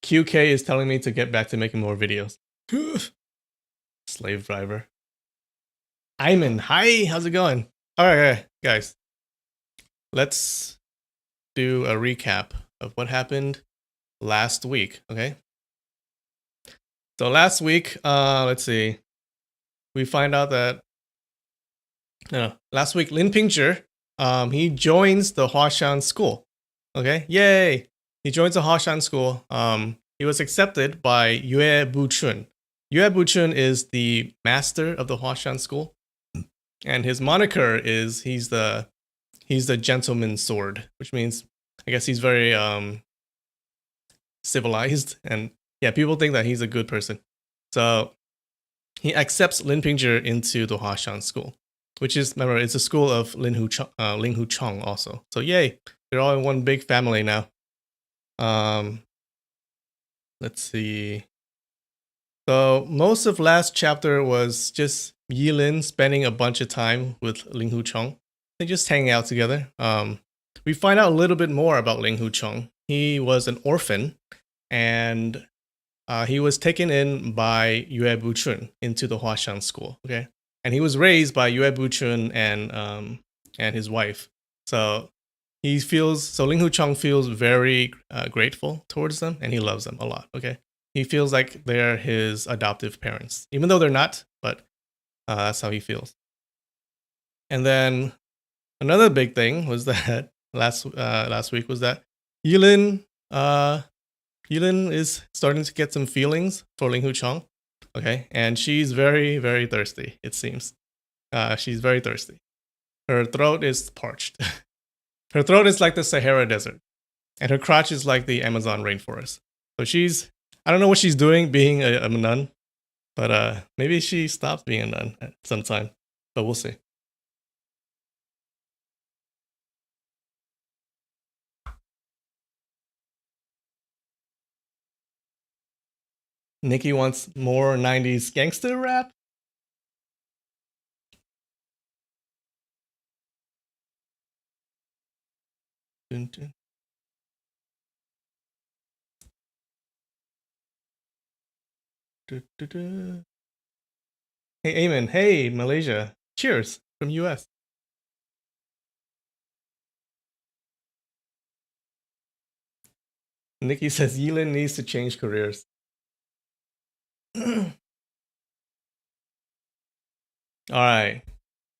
QK is telling me to get back to making more videos. Slave driver. Iman, hi, how's it going? Alright, guys. Let's do a recap of what happened last week, okay? So last week, let's see. We find out that last week Lin Pingzhi, he joins the Huashan school. Okay, yay! He joins the Huashan school. He was accepted by Yue Buchun. Yue Buchun is the master of the Huashan school, and his moniker is he's the gentleman's sword, which means I guess he's very civilized, and yeah, people think that he's a good person. So he accepts Lin Pingzhi into the Huashan school, which is, remember, it's a school of Lin Huchong also. So yay, they're all in one big family now. Let's see. So most of last chapter was just Yilin spending a bunch of time with Ling Huchong. They just hang out together. We find out a little bit more about Ling Huchong. He was an orphan, and he was taken in by Yue Buchun into the Huashan school. Okay, and he was raised by Yue Buchun and his wife. So Ling Huchong feels very grateful towards them, and he loves them a lot. Okay, he feels like they're his adoptive parents, even though they're not. But that's how he feels. And then another big thing was that last week was that Yilin is starting to get some feelings for Ling Huchong. Okay, and she's very, very thirsty. It seems she's very thirsty. Her throat is parched. Her throat is like the Sahara Desert, and her crotch is like the Amazon rainforest. So I don't know what she's doing being a nun, but maybe she stops being a nun at some time, but we'll see. Nikki wants more 90s gangster rap? Dun, dun. Hey, Eamon. Hey, Malaysia. Cheers from US. Nikki says Yilin needs to change careers. All right,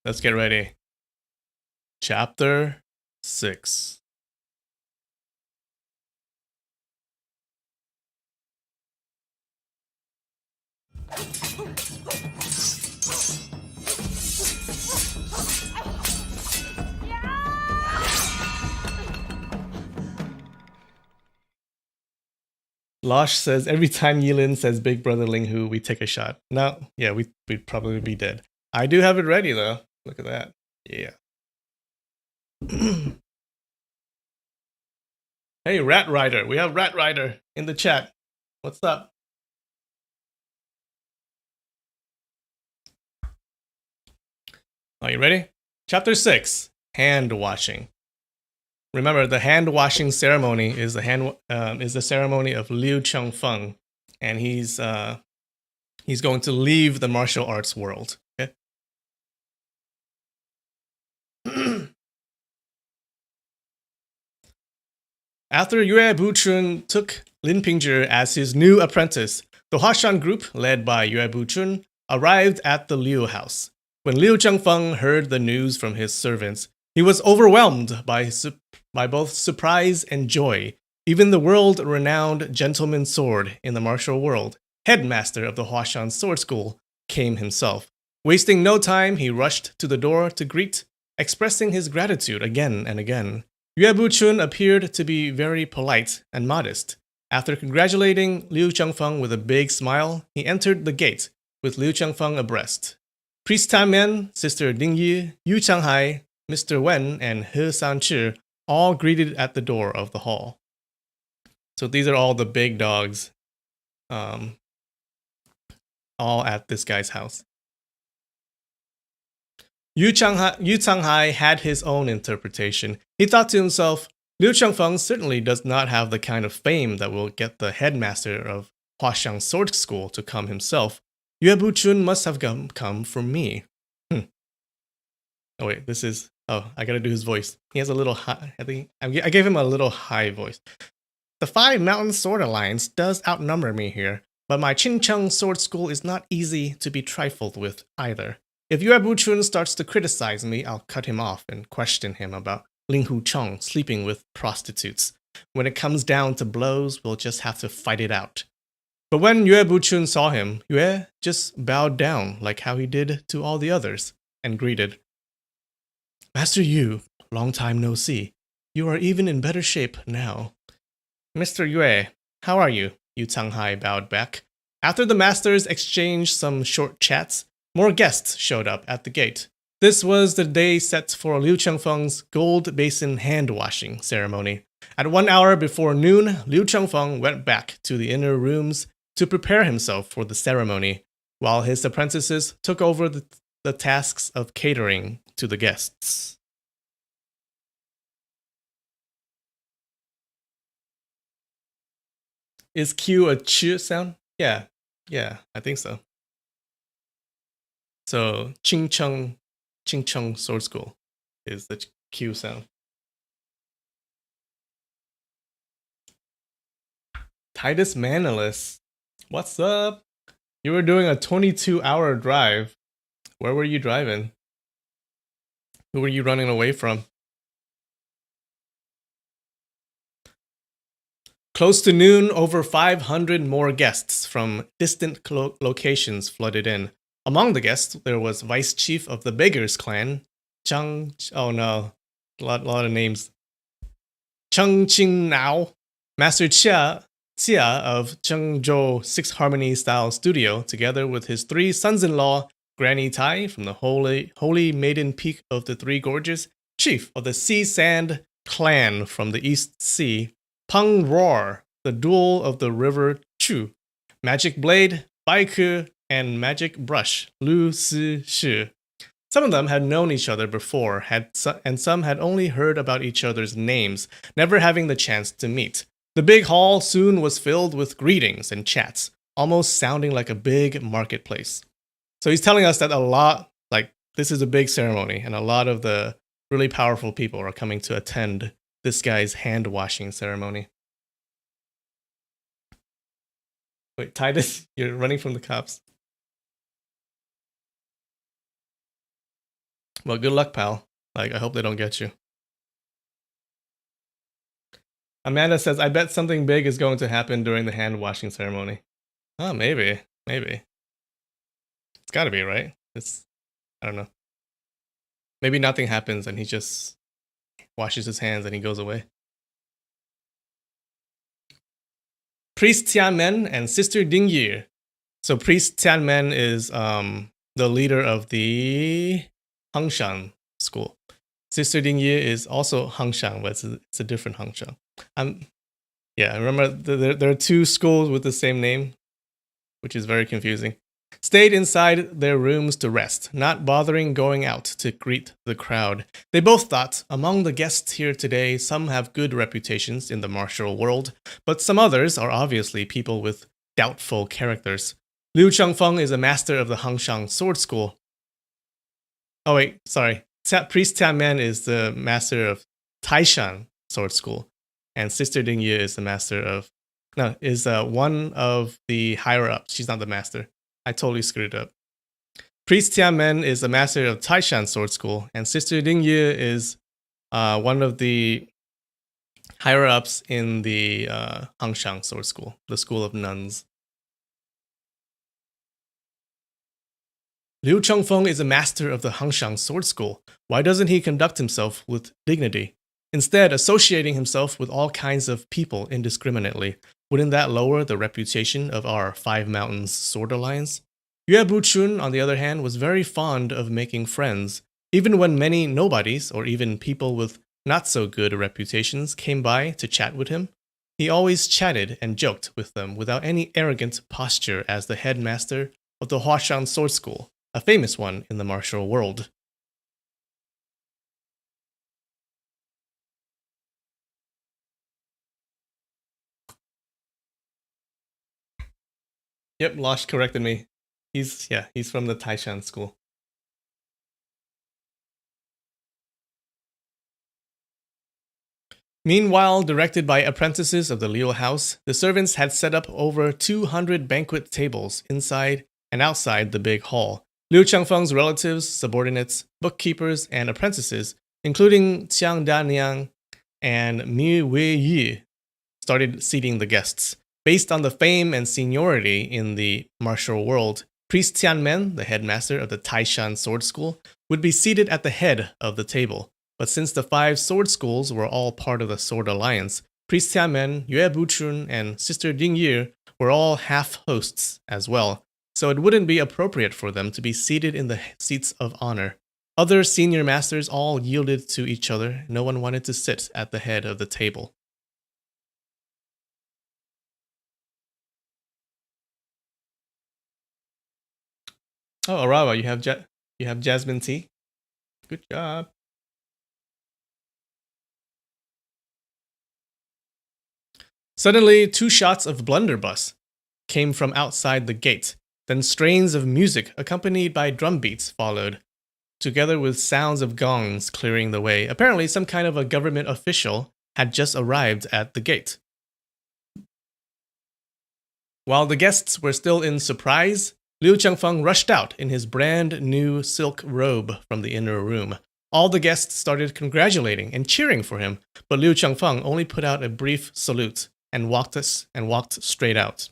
let's get ready. Chapter 6. Losh says every time Yilin says Big Brother Ling Hu, we take a shot. No, yeah, we'd probably be dead. I do have it ready though. Look at that. Yeah. Hey, Rat Rider. We have Rat Rider in the chat. What's up? Are you ready? Chapter 6, Hand Washing. Remember, the hand washing ceremony is the ceremony of Liu Chengfeng, and he's going to leave the martial arts world. Okay. After Yue Buchun took Lin Pingzhi as his new apprentice, the Huashan group, led by Yue Buchun, arrived at the Liu house. When Liu Chengfeng heard the news from his servants, he was overwhelmed by both surprise and joy. Even the world-renowned gentleman's sword in the martial world, headmaster of the Huashan sword school, came himself. Wasting no time, he rushed to the door to greet, expressing his gratitude again and again. Yue Buchun appeared to be very polite and modest. After congratulating Liu Chengfeng with a big smile, he entered the gate, with Liu Chengfeng abreast. Priest Tan Men, Sister Ding Yi, Yu Changhai, Mr. Wen, and He Sanchi all greeted at the door of the hall. So these are all the big dogs, all at this guy's house. Yu Changhai had his own interpretation. He thought to himself, Liu Changfeng certainly does not have the kind of fame that will get the headmaster of Huaxiang Sword School to come himself. Yue Buchun must have come from me. Oh wait, this is. Oh, I gotta do his voice. He has a little high. I gave him a little high voice. The Five Mountain Sword Alliance does outnumber me here, but my Qincheng Sword School is not easy to be trifled with either. If Yue Buchun starts to criticize me, I'll cut him off and question him about Ling Hu Chong sleeping with prostitutes. When it comes down to blows, we'll just have to fight it out. But when Yue Buchun saw him, Yue just bowed down like how he did to all the others and greeted. Master Yu, long time no see. You are even in better shape now. Mr. Yue, how are you? Yu Canghai bowed back. After the masters exchanged some short chats, more guests showed up at the gate. This was the day set for Liu Changfeng's gold basin hand washing ceremony. At 1 hour before noon, Liu Changfeng went back to the inner rooms to prepare himself for the ceremony, while his apprentices took over the tasks of catering to the guests. Is Q a ch sound? Yeah, I think so. So Qingcheng Sword School is the Q sound. Titus Manalus, what's up? You were doing a 22-hour drive. Where were you driving? Who were you running away from? Close to noon, over 500 more guests from distant locations flooded in. Among the guests, there was Vice Chief of the Beggars Clan, oh no, a lot of names. Cheng Qing Nao, Master Xia of Zhengzhou Six Harmony Style Studio, together with his 3 sons-in-law, Granny Tai from the Holy Maiden Peak of the Three Gorges, Chief of the Sea Sand Clan from the East Sea, Peng Roar, the Duel of the River Chu, Magic Blade, Baiku, and Magic Brush, Lu Si Shi. Some of them had known each other before, and some had only heard about each other's names, never having the chance to meet. The big hall soon was filled with greetings and chats, almost sounding like a big marketplace. So he's telling us that this is a big ceremony, and a lot of the really powerful people are coming to attend this guy's hand-washing ceremony. Wait, Titus, you're running from the cops. Well, good luck, pal. I hope they don't get you. Amanda says, I bet something big is going to happen during the hand-washing ceremony. Oh, maybe. It's gotta be, right? I don't know. Maybe nothing happens and he just washes his hands and he goes away. Priest Tianmen and Sister Dingyi. So Priest Tianmen is the leader of the Hangshan school. Sister Dingyi is also Hangshan, but it's a different Hangshan. Remember there are 2 schools with the same name, which is very confusing. Stayed inside their rooms to rest, not bothering going out to greet the crowd. They both thought, among the guests here today, some have good reputations in the martial world, but some others are obviously people with doubtful characters. Liu Changfeng is a master of the Hangshan Sword School. Oh wait, sorry. Priest Tianmen is the master of Taishan Sword School, and Sister Dingyi is the master of one of the higher ups. She's not the master. I totally screwed it up. Priest Tianmen is the master of Taishan Sword School, and Sister Dingyi is one of the higher ups in the Hangshan Sword School, the school of nuns. Liu Changfeng is a master of the Hangshan Sword School. Why doesn't he conduct himself with dignity? Instead, associating himself with all kinds of people indiscriminately, wouldn't that lower the reputation of our Five Mountains Sword Alliance? Yue Buchun, on the other hand, was very fond of making friends. Even when many nobodies, or even people with not so good reputations, came by to chat with him, he always chatted and joked with them without any arrogant posture as the headmaster of the Huashan Sword School, a famous one in the martial world. Yep, Losh corrected me. He's from the Taishan school. Meanwhile, directed by apprentices of the Liu house, the servants had set up over 200 banquet tables inside and outside the big hall. Liu Changfeng's relatives, subordinates, bookkeepers, and apprentices, including Qiang Daniang and Mi Wei Yi, started seating the guests. Based on the fame and seniority in the martial world, Priest Tianmen, the headmaster of the Taishan Sword School, would be seated at the head of the table. But since the 5 sword schools were all part of the Sword Alliance, Priest Tianmen, Yue Buchun, and Sister Ding Yi were all half hosts as well, so it wouldn't be appropriate for them to be seated in the seats of honor. Other senior masters all yielded to each other. No one wanted to sit at the head of the table. Oh, Arawa, you have jasmine tea. Good job. Suddenly, 2 shots of blunderbuss came from outside the gate. Then strains of music accompanied by drum beats followed, together with sounds of gongs clearing the way. Apparently, some kind of a government official had just arrived at the gate. While the guests were still in surprise, Liu Changfeng rushed out in his brand new silk robe from the inner room. All the guests started congratulating and cheering for him, but Liu Changfeng only put out a brief salute and walked straight out.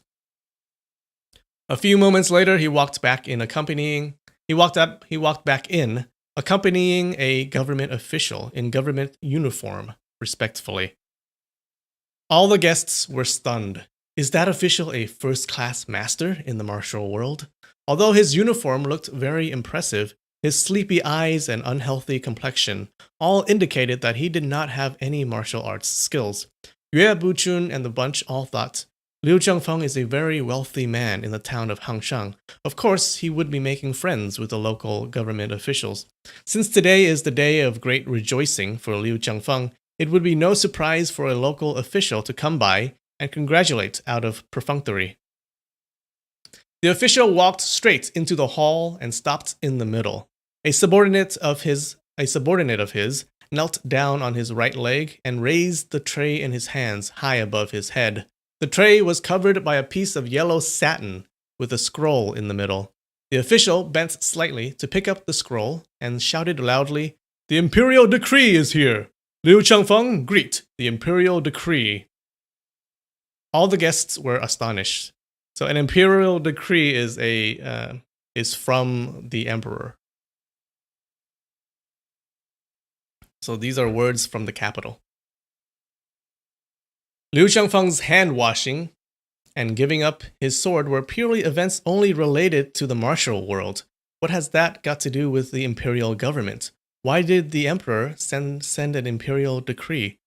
A few moments later, he walked back in accompanying a government official in government uniform, respectfully. All the guests were stunned. Is that official a first-class master in the martial world? Although his uniform looked very impressive, his sleepy eyes and unhealthy complexion all indicated that he did not have any martial arts skills. Yue Buchun and the bunch all thought, Liu Changfeng is a very wealthy man in the town of Hangshang. Of course, he would be making friends with the local government officials. Since today is the day of great rejoicing for Liu Changfeng, it would be no surprise for a local official to come by and congratulate out of perfunctory. The official walked straight into the hall and stopped in the middle. A subordinate of his knelt down on his right leg and raised the tray in his hands high above his head. The tray was covered by a piece of yellow satin with a scroll in the middle. The official bent slightly to pick up the scroll and shouted loudly, "The imperial decree is here! Liu Changfeng, greet the imperial decree." All the guests were astonished. So an imperial decree is from the emperor. So these are words from the capital. Liu Changfeng's hand washing and giving up his sword were purely events only related to the martial world. What has that got to do with the imperial government? Why did the emperor send an imperial decree?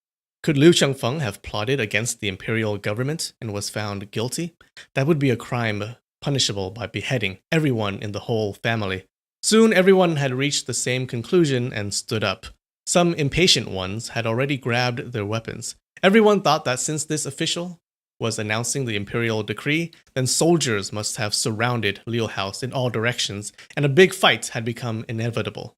Could Liu Changfeng have plotted against the imperial government and was found guilty? That would be a crime punishable by beheading everyone in the whole family. Soon everyone had reached the same conclusion and stood up. Some impatient ones had already grabbed their weapons. Everyone thought that since this official was announcing the imperial decree, then soldiers must have surrounded Liu House in all directions, and a big fight had become inevitable.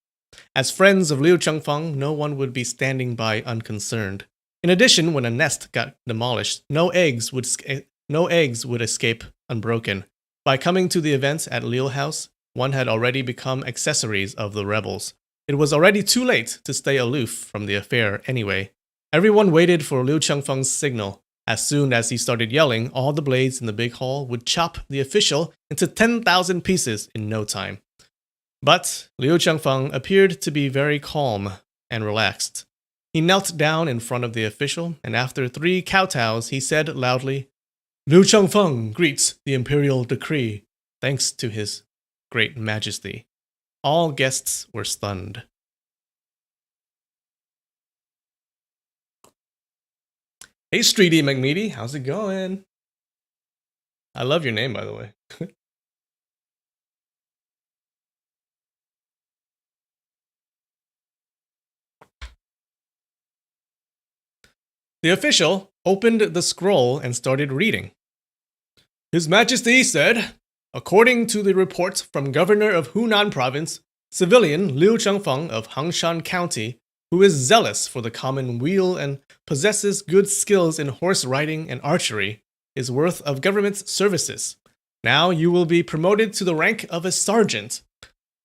As friends of Liu Changfeng, no one would be standing by unconcerned. In addition, when a nest got demolished, no eggs would escape unbroken. By coming to the event at Liu House, one had already become accessories of the rebels. It was already too late to stay aloof from the affair anyway. Everyone waited for Liu Changfeng's signal. As soon as he started yelling, all the blades in the big hall would chop the official into 10,000 pieces in no time. But Liu Changfeng appeared to be very calm and relaxed. He knelt down in front of the official, and after 3 kowtows, he said loudly, "Liu Changfeng greets the imperial decree, thanks to his great majesty." All guests were stunned. Hey, Streety McMeaty, how's it going? I love your name, by the way. The official opened the scroll and started reading. His Majesty said, according to the report from Governor of Hunan Province, civilian Liu Chengfeng of Hangshan County, who is zealous for the common weal and possesses good skills in horse riding and archery, is worth of government services. Now you will be promoted to the rank of a sergeant.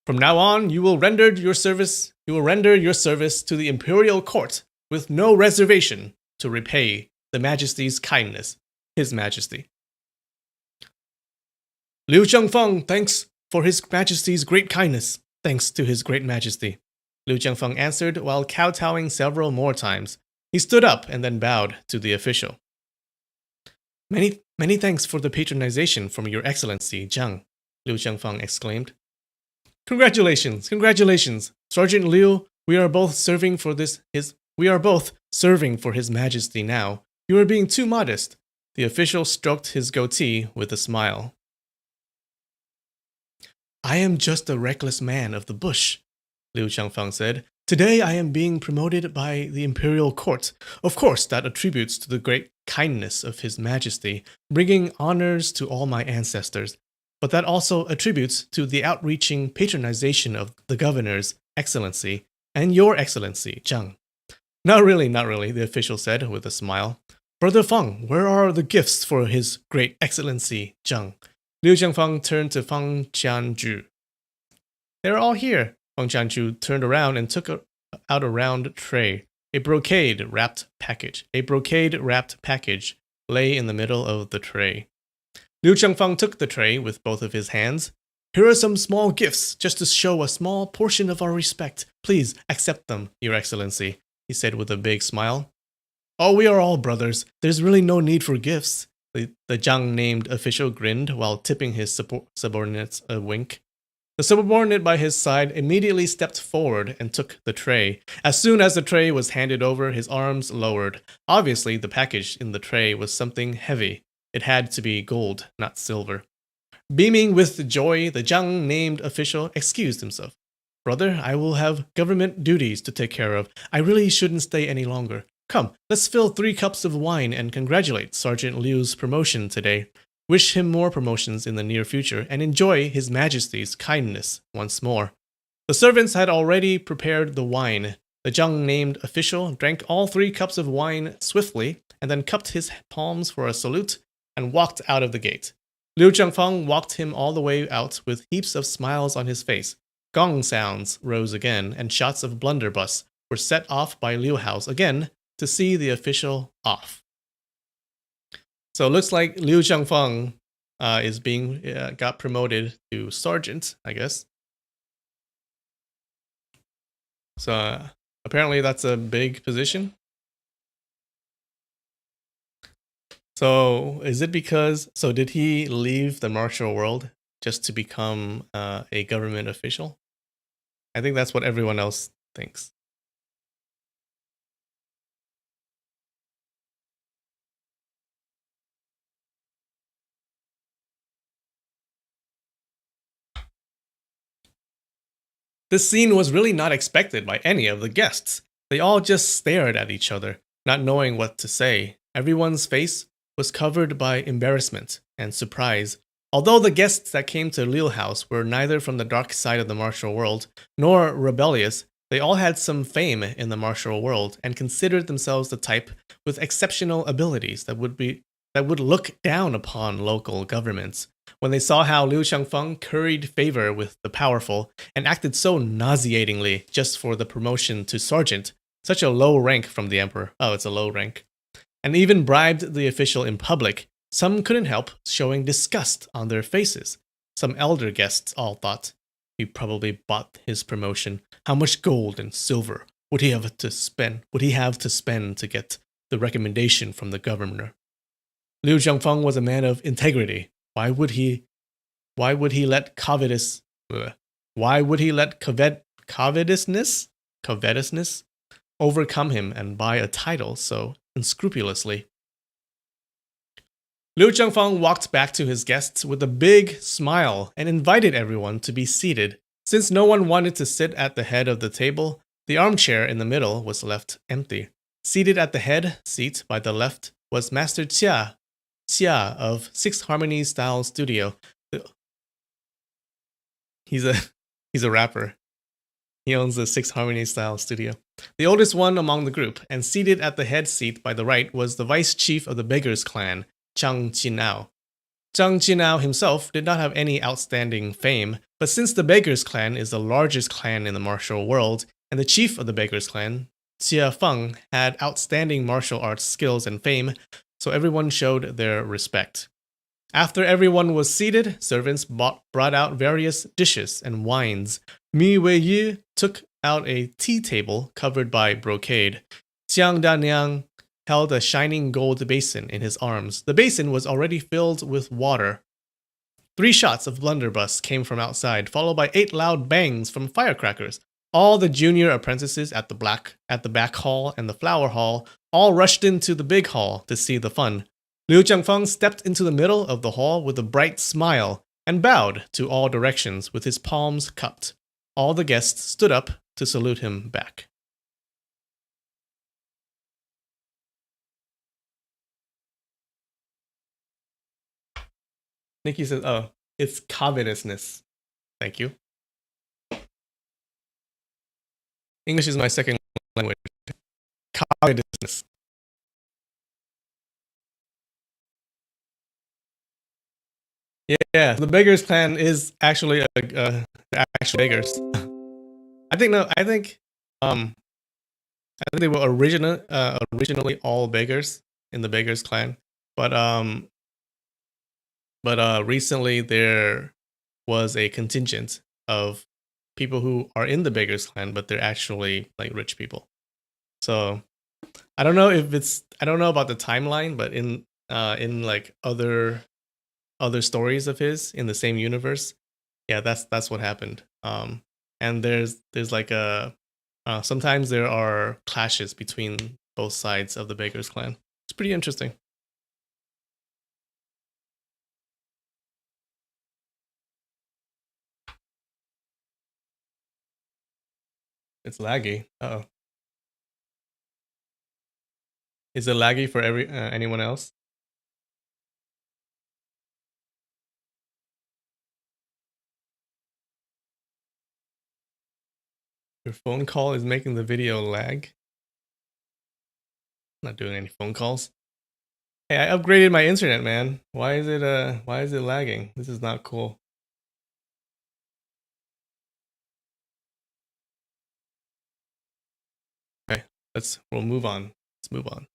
From now on, you will render your service to the imperial court with no reservation to repay the Majesty's kindness, His Majesty. Liu Chengfeng thanks for His Majesty's great kindness. Thanks to His Great Majesty, Liu Chengfeng answered while kowtowing several more times. He stood up and then bowed to the official. Many thanks for the patronization from Your Excellency, Zhang, Liu Chengfeng exclaimed. Congratulations, Sergeant Liu. We are both serving for His Majesty now. You are being too modest. The official stroked his goatee with a smile. I am just a reckless man of the bush, Liu Chengfeng said. Today I am being promoted by the imperial court. Of course, that attributes to the great kindness of His Majesty, bringing honors to all my ancestors. But that also attributes to the outreaching patronization of the Governor's Excellency and Your Excellency, Zhang. Not really, the official said with a smile. Brother Feng, where are the gifts for His Great Excellency, Zhang? Liu Chengfeng turned to Feng Qianzhu. They're all here. Feng Qianzhu turned around and took out a round tray. A brocade-wrapped package lay in the middle of the tray. Liu Chengfeng took the tray with both of his hands. Here are some small gifts, just to show a small portion of our respect. Please accept them, Your Excellency, he said with a big smile. Oh, we are all brothers. There's really no need for gifts. The Zhang-named official grinned while tipping his subordinates a wink. The subordinate by his side immediately stepped forward and took the tray. As soon as the tray was handed over, his arms lowered. Obviously, the package in the tray was something heavy. It had to be gold, not silver. Beaming with joy, the Zhang-named official excused himself. Brother, I will have government duties to take care of. I really shouldn't stay any longer. Come, let's fill 3 cups of wine and congratulate Sergeant Liu's promotion today. Wish him more promotions in the near future and enjoy His Majesty's kindness once more. The servants had already prepared the wine. The Zhang-named official drank all 3 cups of wine swiftly and then cupped his palms for a salute and walked out of the gate. Liu Chengfeng walked him all the way out with heaps of smiles on his face. Gong sounds rose again, and shots of blunderbuss were set off by Liu House again to see the official off. So it looks like Liu Chengfeng got promoted to sergeant, I guess. So apparently that's a big position. So did he leave the martial world just to become a government official? I think that's what everyone else thinks. This scene was really not expected by any of the guests. They all just stared at each other, not knowing what to say. Everyone's face was covered by embarrassment and surprise. Although the guests that came to Liu House were neither from the dark side of the martial world nor rebellious, they all had some fame in the martial world and considered themselves the type with exceptional abilities that would look down upon local governments. When they saw how Liu Chengfeng curried favor with the powerful and acted so nauseatingly just for the promotion to sergeant, such a low rank from the emperor, it's a low rank, and even bribed the official in public, some couldn't help showing disgust on their faces. Some elder guests all thought, he probably bought his promotion. How much gold and silver would he have to spend to get the recommendation from the governor? Liu Chengfeng was a man of integrity. Why would he let covetousness overcome him and buy a title so unscrupulously? Liu Chengfeng walked back to his guests with a big smile and invited everyone to be seated. Since no one wanted to sit at the head of the table, the armchair in the middle was left empty. Seated at the head seat by the left was Master Xia, Wuxia of Six Harmony Style Studio. He's a he's a rapper. He owns the Six Harmony Style Studio. The oldest one among the group, and seated at the head seat by the right, was the vice chief of the Beggars Clan, Zhang Jinao. Zhang Jinao himself did not have any outstanding fame, but since the Beggars Clan is the largest clan in the martial world, and the chief of the Beggars Clan, Jia Feng, had outstanding martial arts skills and fame, so everyone showed their respect. After everyone was seated, servants brought out various dishes and wines. Mi Weiyi took out a tea table covered by brocade. Jiang Danyang held a shining gold basin in his arms. The basin was already filled with water. 3 shots of blunderbuss came from outside, followed by 8 loud bangs from firecrackers. All the junior apprentices at the back hall and the flower hall all rushed into the big hall to see the fun. Liu Jiangfeng stepped into the middle of the hall with a bright smile and bowed to all directions with his palms cupped. All the guests stood up to salute him back. Nikki says, oh, it's covetousness. Thank you. English is my second language. Covetousness. Yeah, the Beggars Clan is actually actual beggars. I think they were originally all beggars in the Beggars Clan, but recently there was a contingent of people who are in the Beggars Clan, but they're actually like rich people. So I don't know about the timeline, but in like other stories of his in the same universe, yeah, that's what happened. And there's like sometimes there are clashes between both sides of the Beggars Clan. It's pretty interesting. It's laggy. Uh-oh. Is it laggy for anyone else? Your phone call is making the video lag. I'm not doing any phone calls. Hey, I upgraded my internet, man. Why is it lagging? This is not cool. Okay, we'll move on. Let's move on.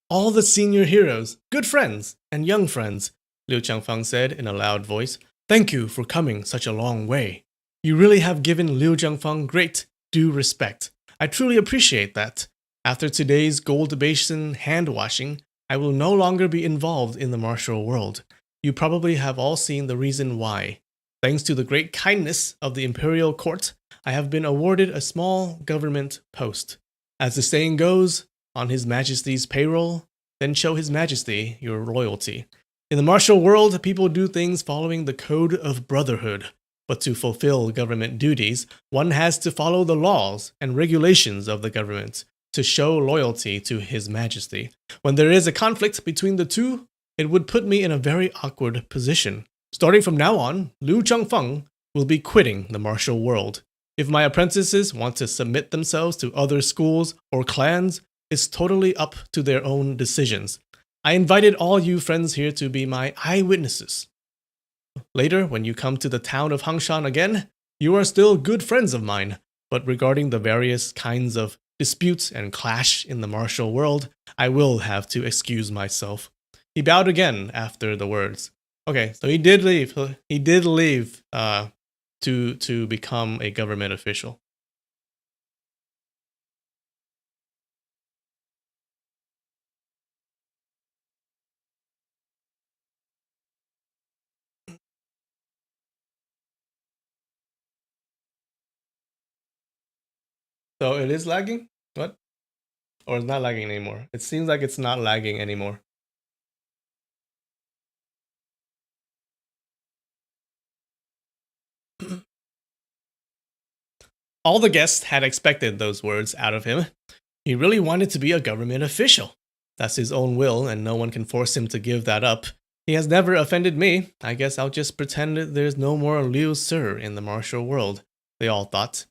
All the senior heroes, good friends, and young friends, Liu Jiangfang said in a loud voice. Thank you for coming such a long way. You really have given Liu Jiangfang great due respect. I truly appreciate that. After today's gold basin hand washing, I will no longer be involved in the martial world. You probably have all seen the reason why. Thanks to the great kindness of the imperial court, I have been awarded a small government post. As the saying goes, on His Majesty's payroll, then show His Majesty your loyalty. In the martial world, people do things following the code of brotherhood. But to fulfill government duties, one has to follow the laws and regulations of the government to show loyalty to His Majesty. When there is a conflict between the two, it would put me in a very awkward position. Starting from now on, Liu Changfeng will be quitting the martial world. If my apprentices want to submit themselves to other schools or clans, it's totally up to their own decisions. I invited all you friends here to be my eyewitnesses. Later, when you come to the town of Hangshan again, you are still good friends of mine, but regarding the various kinds of disputes and clash in the martial world, I will have to excuse myself. He bowed again after the words. Okay, so he did leave. He did leave to become a government official. So it is lagging? What? Or it's not lagging anymore? It seems like it's not lagging anymore. All the guests had expected those words out of him. He really wanted to be a government official. That's his own will, and no one can force him to give that up. He has never offended me. I guess I'll just pretend there's no more Liu Sir in the martial world, they all thought.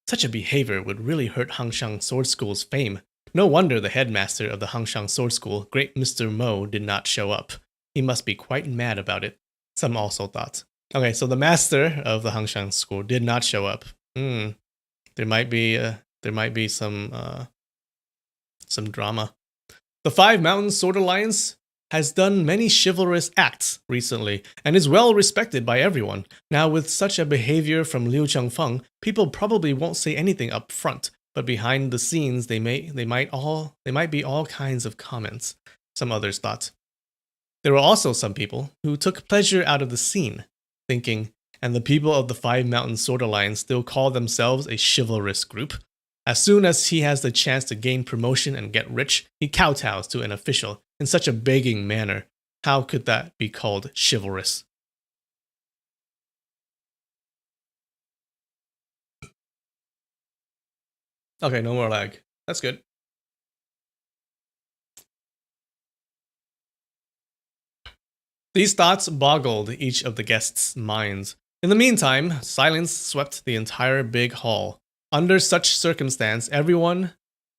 Such a behavior would really hurt Hangshang Sword School's fame. No wonder the headmaster of the Hangshang Sword School, great Mr. Mo, did not show up. He must be quite mad about it, some also thought. Okay, so the master of the Hangshang School did not show up. There might be some drama. The Five Mountain Sword Alliance has done many chivalrous acts recently and is well respected by everyone. Now, with such a behavior from Liu Changfeng, people probably won't say anything up front, but behind the scenes, they might be all kinds of comments. Some others thought. There were also some people who took pleasure out of the scene, thinking, and the people of the Five Mountain Sword Alliance still call themselves a chivalrous group. As soon as he has the chance to gain promotion and get rich, he kowtows to an official in such a begging manner. How could that be called chivalrous? Okay, no more lag. That's good. These thoughts boggled each of the guests' minds. In the meantime, silence swept the entire big hall. Under such circumstance, everyone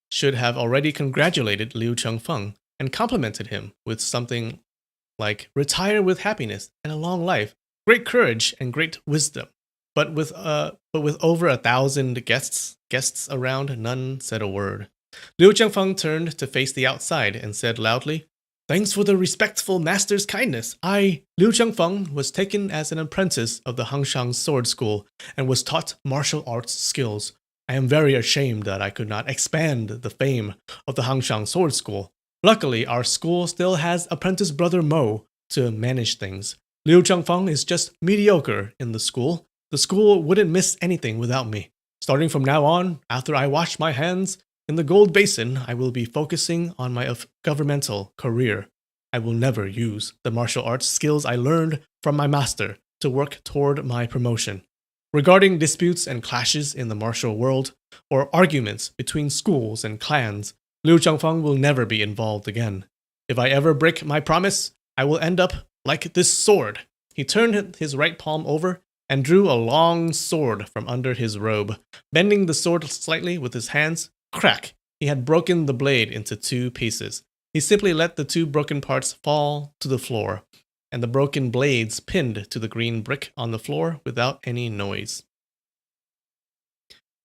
should have already congratulated Liu Chengfeng and complimented him with something like retire with happiness and a long life, great courage and great wisdom. But with over 1,000 guests around, none said a word. Liu Chengfeng turned to face the outside and said loudly, "Thanks for the respectful master's kindness. I, Liu Chengfeng, was taken as an apprentice of the Hangshang Sword School and was taught martial arts skills. I am very ashamed that I could not expand the fame of the Hangshang Sword School. Luckily, our school still has apprentice brother Mo to manage things. Liu Chengfeng is just mediocre in the school. The school wouldn't miss anything without me. Starting from now on, after I wash my hands in the gold basin, I will be focusing on my governmental career. I will never use the martial arts skills I learned from my master to work toward my promotion. Regarding disputes and clashes in the martial world, or arguments between schools and clans, Liu Changfeng will never be involved again. If I ever break my promise, I will end up like this sword." He turned his right palm over and drew a long sword from under his robe. Bending the sword slightly with his hands, crack! He had broken the blade into 2 pieces. He simply let the 2 broken parts fall to the floor, and the broken blades pinned to the green brick on the floor without any noise.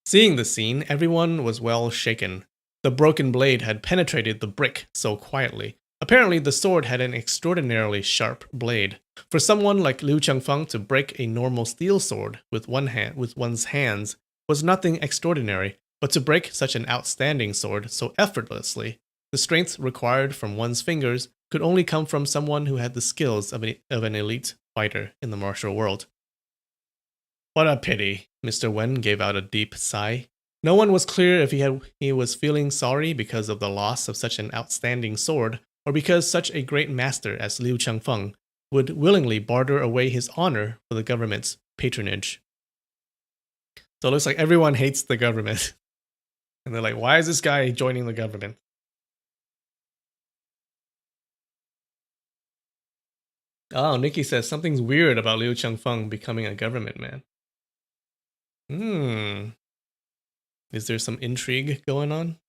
Seeing the scene, everyone was well shaken. The broken blade had penetrated the brick so quietly. Apparently, the sword had an extraordinarily sharp blade. For someone like Liu Chengfeng to break a normal steel sword with one's hands was nothing extraordinary, but to break such an outstanding sword so effortlessly, the strength required from one's fingers could only come from someone who had the skills of an elite fighter in the martial world. What a pity, Mr. Wen gave out a deep sigh. No one was clear if he was feeling sorry because of the loss of such an outstanding sword, or because such a great master as Liu Chengfeng would willingly barter away his honor for the government's patronage. So it looks like everyone hates the government. And they're like, why is this guy joining the government? Oh, Nikki says something's weird about Liu Chengfeng becoming a government man. Is there some intrigue going on?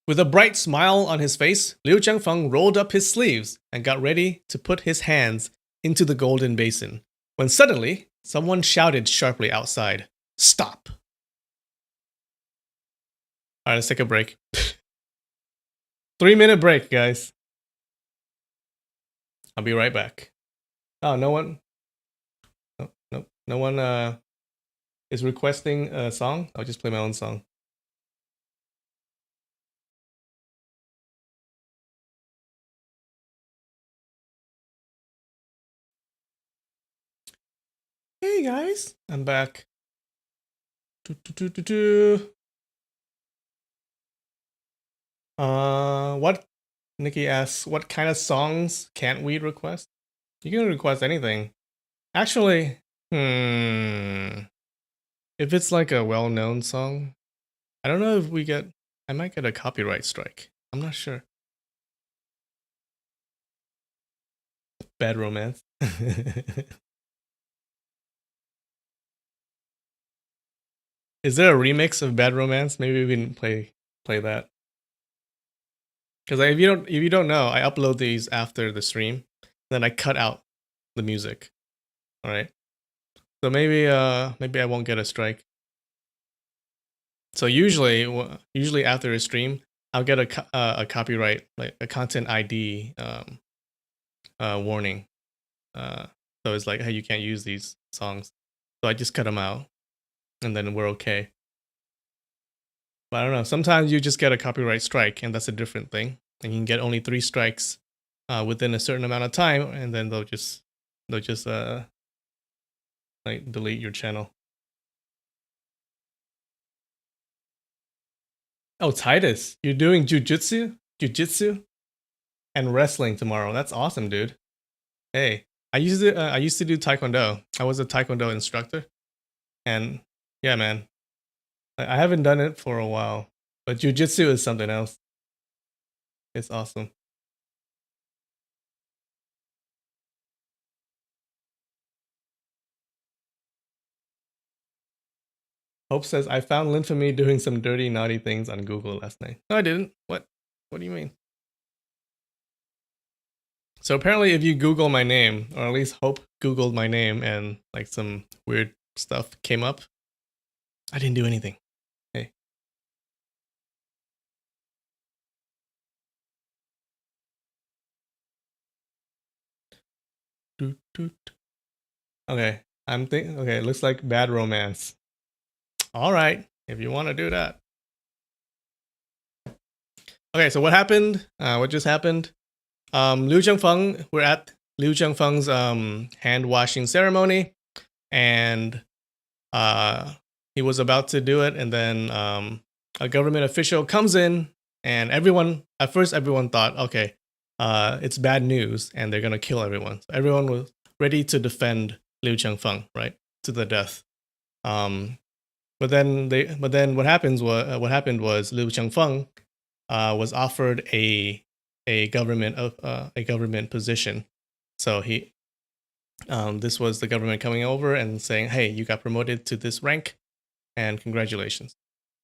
With a bright smile on his face, Liu Chengfeng rolled up his sleeves and got ready to put his hands into the golden basin, when suddenly someone shouted sharply outside, "Stop!" Alright, let's take a break. 3-minute break, guys. I'll be right back. Oh, no one? No one is requesting a song? I'll just play my own song. Hey guys, I'm back. What? Nikki asks, what kind of songs can't we request? You can request anything. Actually, if it's like a well-known song, I don't know if we get. I might get a copyright strike. I'm not sure. Bad Romance. Is there a remix of Bad Romance? Maybe we can play that. Because if you don't know, I upload these after the stream, then I cut out the music. All right. So maybe I won't get a strike. So usually after a stream, I'll get a copyright, like a content ID warning. So it's like, hey, you can't use these songs. So I just cut them out, and then we're okay. But I don't know. Sometimes you just get a copyright strike, and that's a different thing. And you can get only 3 strikes within a certain amount of time, and then they'll just like delete your channel. Oh, Titus, you're doing jujitsu, and wrestling tomorrow. That's awesome, dude. Hey, I used to do taekwondo. I was a taekwondo instructor, and yeah, man, I haven't done it for a while, but jujitsu is something else. It's awesome. Hope says I found Lynphemy doing some dirty, naughty things on Google last night. No, I didn't. What? What do you mean? So apparently, if you Google my name, or at least Hope Googled my name, and like some weird stuff came up, I didn't do anything. Hey. Doot, doot. Okay, okay, looks like Bad Romance. All right, if you want to do that. Okay, so what happened? What just happened? Liu Zhengfeng, we're at Liu Zhengfeng's hand washing ceremony, and he was about to do it, and then a government official comes in, and at first everyone thought, okay, it's bad news, and they're gonna kill everyone. So everyone was ready to defend Liu Zhengfeng, right, to the death. But then what happened was Liu Zhengfeng was offered a government position. So this was the government coming over and saying, hey, you got promoted to this rank, and congratulations.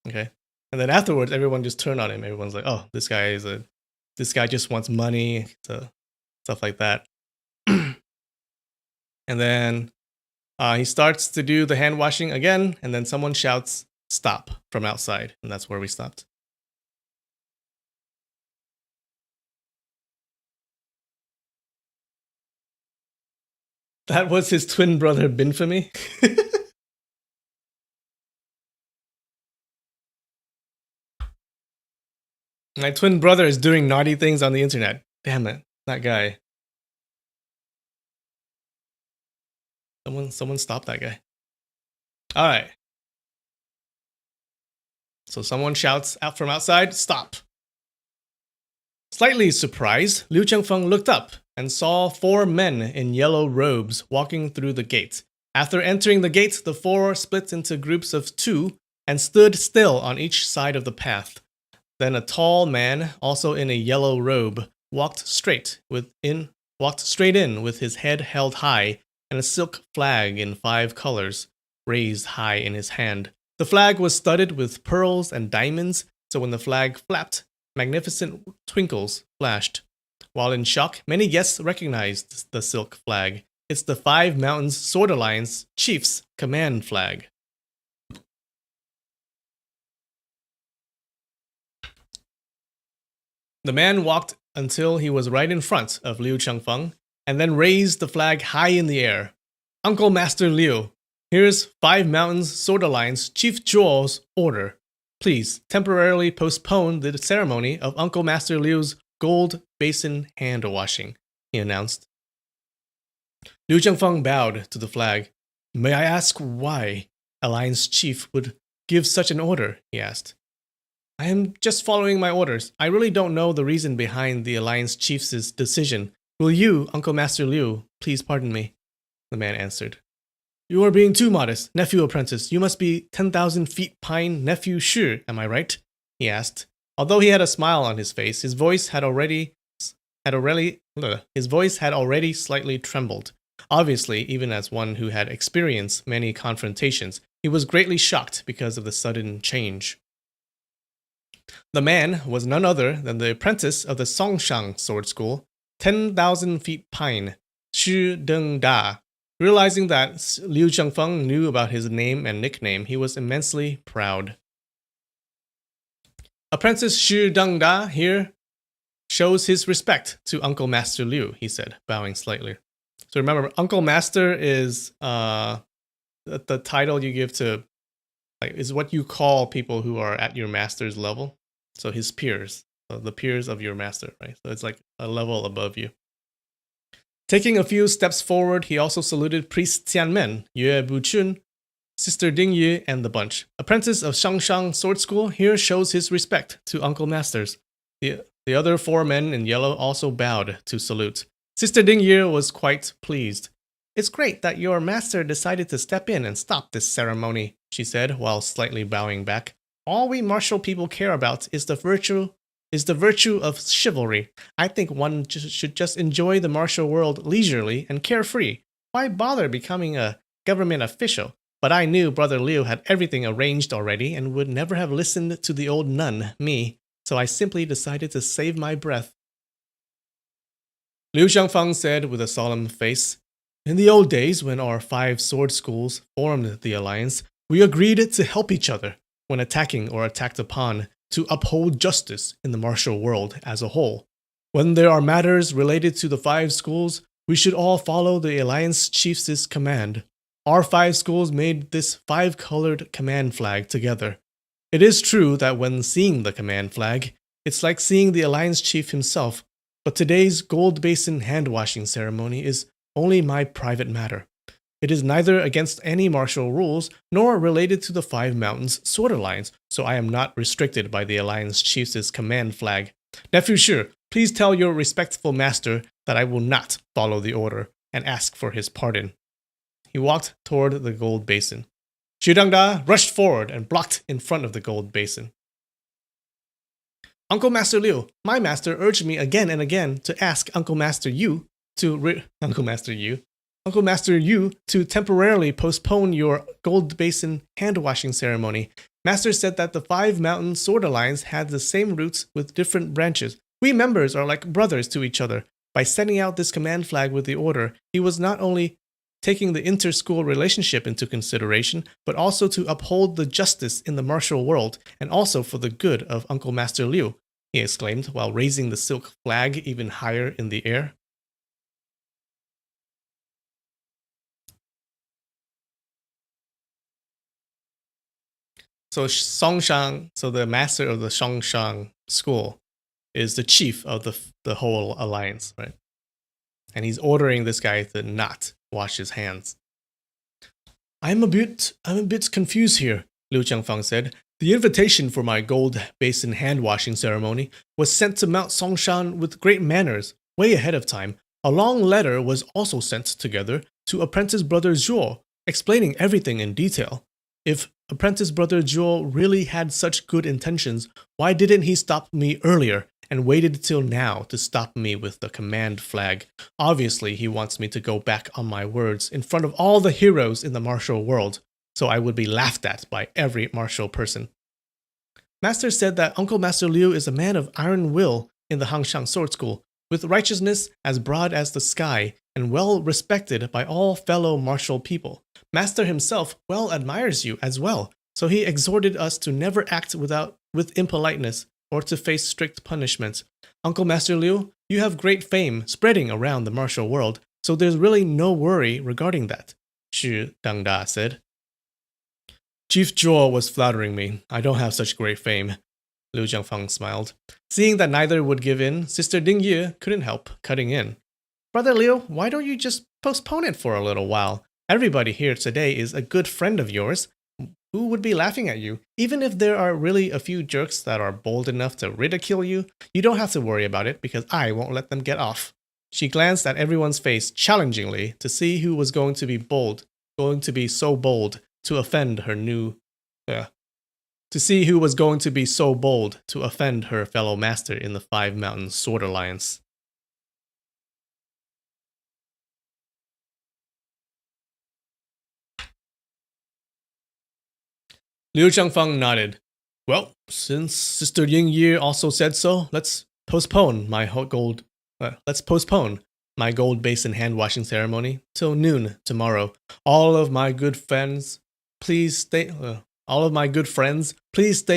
Okay. And then afterwards, everyone just turned on him. Everyone's like, oh, this guy just wants money, stuff like that. And then he starts to do the hand washing again, and then someone shouts, stop, from outside. And that's where we stopped. That was his twin brother, Binfamy. My twin brother is doing naughty things on the internet. Damn it, that guy. Someone stop that guy. All right. So someone shouts out from outside, stop. Slightly surprised, Liu Zhengfeng looked up and saw 4 men in yellow robes walking through the gate. After entering the gate, the 4 split into groups of 2 and stood still on each side of the path. Then a tall man, also in a yellow robe, walked straight in with his head held high and a silk flag in 5 colors raised high in his hand. The flag was studded with pearls and diamonds, so when the flag flapped, magnificent twinkles flashed. While in shock, many guests recognized the silk flag. It's the 5 Mountains Sword Alliance Chief's command flag. The man walked until he was right in front of Liu Zhengfeng, and then raised the flag high in the air. Uncle Master Liu, here's 5 Mountains Sword Alliance Chief Zhuo's order. Please temporarily postpone the ceremony of Uncle Master Liu's gold basin hand washing, he announced. Liu Zhengfeng bowed to the flag. May I ask why Alliance Chief would give such an order? He asked. I am just following my orders. I really don't know the reason behind the Alliance Chief's decision. Will you, Uncle Master Liu, please pardon me? The man answered. You are being too modest, nephew apprentice. You must be 10,000 feet pine nephew Shi, am I right? He asked. Although he had a smile on his face, his voice had already slightly trembled. Obviously, even as one who had experienced many confrontations, he was greatly shocked because of the sudden change. The man was none other than the apprentice of the Songshang sword school, 10,000 feet pine, Shi Deng-da. Realizing that Liu Chengfeng knew about his name and nickname, he was immensely proud. Apprentice Shi Deng-da here shows his respect to Uncle Master Liu, he said, bowing slightly. So remember, Uncle Master is the title you give to, is what you call people who are at your master's level. So his peers, the peers of your master, right? So it's like a level above you. Taking a few steps forward, he also saluted Priest Tianmen, Yue Buchun, Sister Ding Yu, and the bunch. Apprentice of Shangshang Sword School here shows his respect to Uncle Masters. The other 4 men in yellow also bowed to salute. Sister Ding Yu was quite pleased. It's great that your master decided to step in and stop this ceremony, she said, while slightly bowing back. All we martial people care about is the virtue of chivalry. I think one should just enjoy the martial world leisurely and carefree. Why bother becoming a government official? But I knew Brother Liu had everything arranged already and would never have listened to the old nun, me, so I simply decided to save my breath. Liu Xiangfang said with a solemn face, in the old days when our 5 sword schools formed the alliance, we agreed to help each other when attacking or attacked upon, to uphold justice in the martial world as a whole. When there are matters related to the 5 schools, we should all follow the alliance chief's command. Our 5 schools made this 5-colored command flag together. It is true that when seeing the command flag, it's like seeing the alliance chief himself, but today's gold basin hand-washing ceremony is only my private matter. It is neither against any martial rules nor related to the 5 Mountains Sword Alliance, so I am not restricted by the Alliance Chief's command flag. Nephew Shi, please tell your respectful master that I will not follow the order and ask for his pardon. He walked toward the gold basin. Shi Deng-da rushed forward and blocked in front of the gold basin. Uncle Master Liu, my master urged me again and again to ask Uncle Master Yu to temporarily postpone your gold basin hand-washing ceremony. Master said that the 5 Mountain Sword Alliance had the same roots with different branches. We members are like brothers to each other. By sending out this command flag with the order, he was not only taking the inter-school relationship into consideration, but also to uphold the justice in the martial world, and also for the good of Uncle Master Liu, he exclaimed while raising the silk flag even higher in the air. So Songshang, so the master of the Songshang school, is the chief of the whole alliance, right? And he's ordering this guy to not wash his hands. I'm a bit confused here, Liu Chengfang said. The invitation for my gold basin hand-washing ceremony was sent to Mount Songshan with great manners, way ahead of time. A long letter was also sent together to apprentice brother Zhuo, explaining everything in detail. If apprentice brother Zhuo really had such good intentions, why didn't he stop me earlier and waited till now to stop me with the command flag? Obviously, he wants me to go back on my words in front of all the heroes in the martial world, so I would be laughed at by every martial person. Master said that Uncle Master Liu is a man of iron will in the Hangshang Sword School, with righteousness as broad as the sky and well respected by all fellow martial people. Master himself well admires you as well, so he exhorted us to never act with impoliteness or to face strict punishment. Uncle Master Liu, you have great fame spreading around the martial world, so there's really no worry regarding that, Shi Deng-da said. Chief Zhuo was flattering me. I don't have such great fame. Liu Jiangfang smiled. Seeing that neither would give in, Sister Ding Yu couldn't help cutting in. Brother Liu, why don't you just postpone it for a little while? Everybody here today is a good friend of yours. Who would be laughing at you? Even if there are really a few jerks that are bold enough to ridicule you, you don't have to worry about it because I won't let them get off. She glanced at everyone's face challengingly to see who was going to be bold. going to be so bold to offend her new to see who was going to be so bold to offend her fellow master in the Five Mountains Sword Alliance. Liu Changfeng nodded. Well, since Sister Ying Yi also said so, let's postpone my gold basin hand washing ceremony till noon tomorrow. All of my good friends, please stay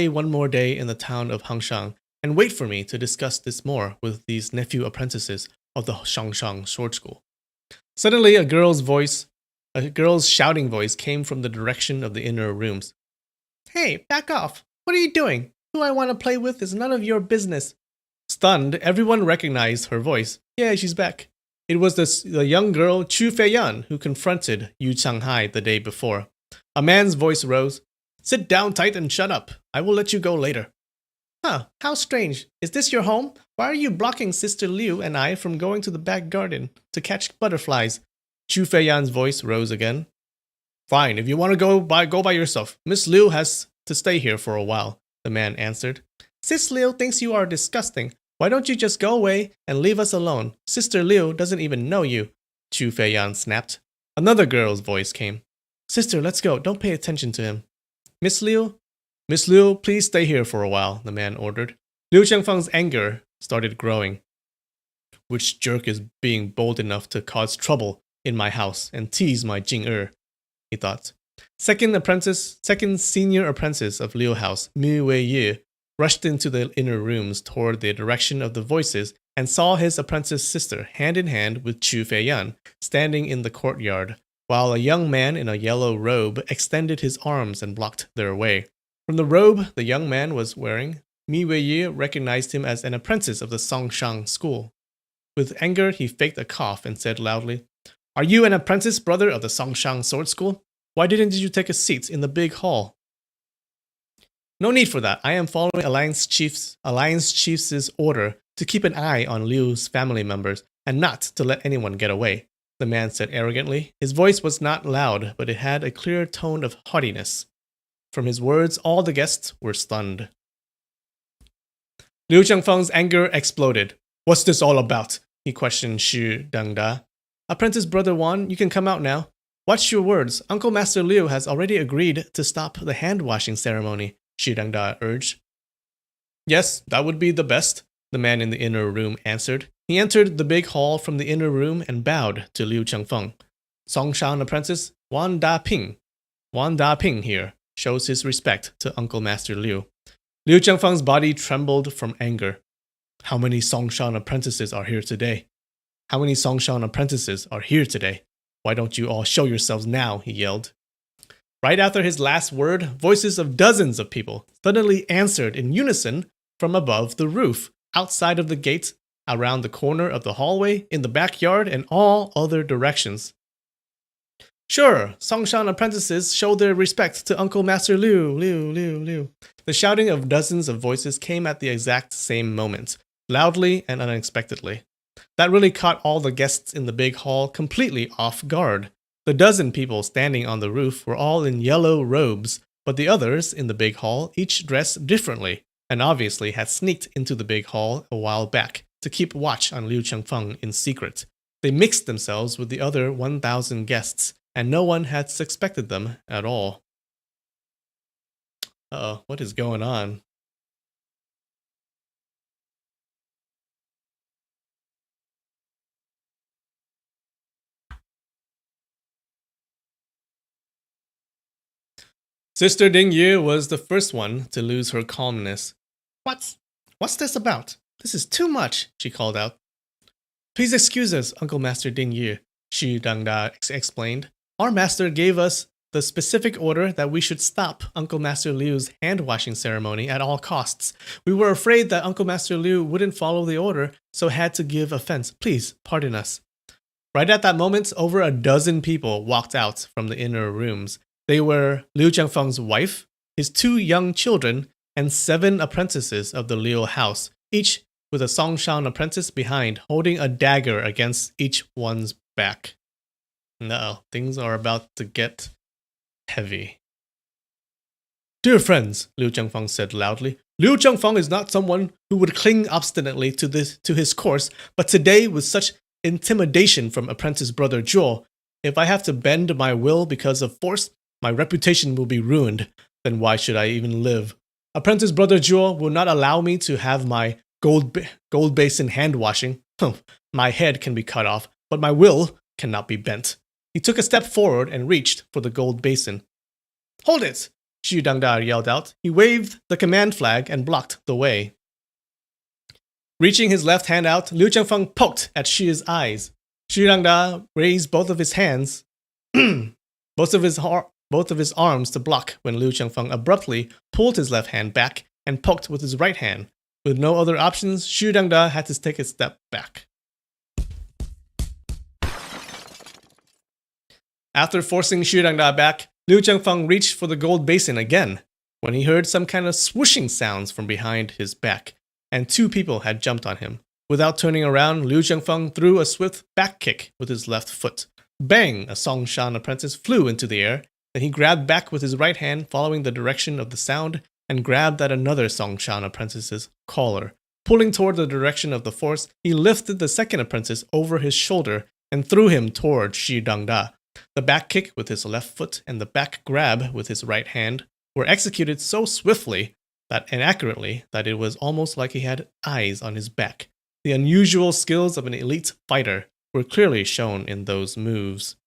one more day in the town of Hangshang and wait for me to discuss this more with these nephew apprentices of the Shangshang Sword School. Suddenly, a girl's shouting voice came from the direction of the inner rooms. Hey, back off! What are you doing? Who I want to play with is none of your business. Stunned, everyone recognized her voice. Yeah, she's back. It was the young girl Chu Feiyan who confronted Yu Changhai the day before. A man's voice rose. Sit down tight and shut up. I will let you go later. Huh, how strange. Is this your home? Why are you blocking Sister Liu and I from going to the back garden to catch butterflies? Chu Feiyan's voice rose again. Fine, if you want to go by yourself. Miss Liu has to stay here for a while, the man answered. Sis Liu thinks you are disgusting. Why don't you just go away and leave us alone? Sister Liu doesn't even know you, Chu Feiyan snapped. Another girl's voice came. Sister, let's go. Don't pay attention to him. Miss Liu, please stay here for a while, the man ordered. Liu Changfeng's anger started growing. Which jerk is being bold enough to cause trouble in my house and tease my Jing-er? He thought. Second senior apprentice of Liu House, Mi Wei-yi, rushed into the inner rooms toward the direction of the voices and saw his apprentice sister hand in hand with Chu Feiyan standing in the courtyard, while a young man in a yellow robe extended his arms and blocked their way. From the robe the young man was wearing, Mi Wei-yi recognized him as an apprentice of the Songshang school. With anger, he faked a cough and said loudly, Are you an apprentice brother of the Songshang Sword School? Why didn't you take a seat in the big hall? No need for that. I am following Alliance Chief's order to keep an eye on Liu's family members and not to let anyone get away, the man said arrogantly. His voice was not loud, but it had a clear tone of haughtiness. From his words, all the guests were stunned. Liu Changfeng's anger exploded. What's this all about? He questioned Xu Dangda. Apprentice Brother Wan, you can come out now. Watch your words. Uncle Master Liu has already agreed to stop the hand-washing ceremony, Xu Dangda urged. Yes, that would be the best, the man in the inner room answered. He entered the big hall from the inner room and bowed to Liu Changfeng. Songshan apprentice Wan Da Ping here shows his respect to Uncle Master Liu. Liu Changfeng's body trembled from anger. How many Songshan apprentices are here today? Why don't you all show yourselves now? He yelled. Right after his last word, voices of dozens of people suddenly answered in unison from above the roof, outside of the gate, around the corner of the hallway, in the backyard, and all other directions. Sure, Songshan apprentices show their respect to Uncle Master Liu. The shouting of dozens of voices came at the exact same moment, loudly and unexpectedly. That really caught all the guests in the big hall completely off guard. The dozen people standing on the roof were all in yellow robes, but the others in the big hall each dressed differently, and obviously had sneaked into the big hall a while back to keep watch on Liu Changfeng in secret. They mixed themselves with the other 1,000 guests, and no one had suspected them at all. Uh-oh, what is going on? Sister Ding Yu was the first one to lose her calmness. What's this about? This is too much, she called out. Please excuse us, Uncle Master Ding Yu, Xu Dangda explained. Our master gave us the specific order that we should stop Uncle Master Liu's hand-washing ceremony at all costs. We were afraid that Uncle Master Liu wouldn't follow the order, so had to give offense. Please, pardon us. Right at that moment, over a dozen people walked out from the inner rooms. They were Liu Changfeng's wife, his 2 young children, and 7 apprentices of the Liu house, each with a Songshan apprentice behind, holding a dagger against each one's back. No, things are about to get heavy. Dear friends, Liu Zhengfeng said loudly, Liu Zhengfeng is not someone who would cling obstinately to his course, but today, with such intimidation from apprentice brother Zhuo, if I have to bend my will because of force, my reputation will be ruined. Then why should I even live? Apprentice brother Zhuo will not allow me to have my gold basin hand washing. My head can be cut off, but my will cannot be bent. He took a step forward and reached for the gold basin. Hold it! Xu Dangda yelled out. He waved the command flag and blocked the way. Reaching his left hand out, Liu Zhengfeng poked at Xi's eyes. Xu Dangda raised both of his hands, both of his arms to block when Liu Zhengfeng abruptly pulled his left hand back and poked with his right hand. With no other options, Xu Dangda had to take a step back. After forcing Xu Dangda back, Liu Zhengfeng reached for the gold basin again when he heard some kind of swooshing sounds from behind his back, and two people had jumped on him. Without turning around, Liu Zhengfeng threw a swift back kick with his left foot. Bang! A Songshan apprentice flew into the air. Then he grabbed back with his right hand, following the direction of the sound, and grabbed at another Songshan apprentice's collar. Pulling toward the direction of the force, he lifted the second apprentice over his shoulder and threw him toward Xu Dangda. The back kick with his left foot and the back grab with his right hand were executed so swiftly and accurately that it was almost like he had eyes on his back. The unusual skills of an elite fighter were clearly shown in those moves.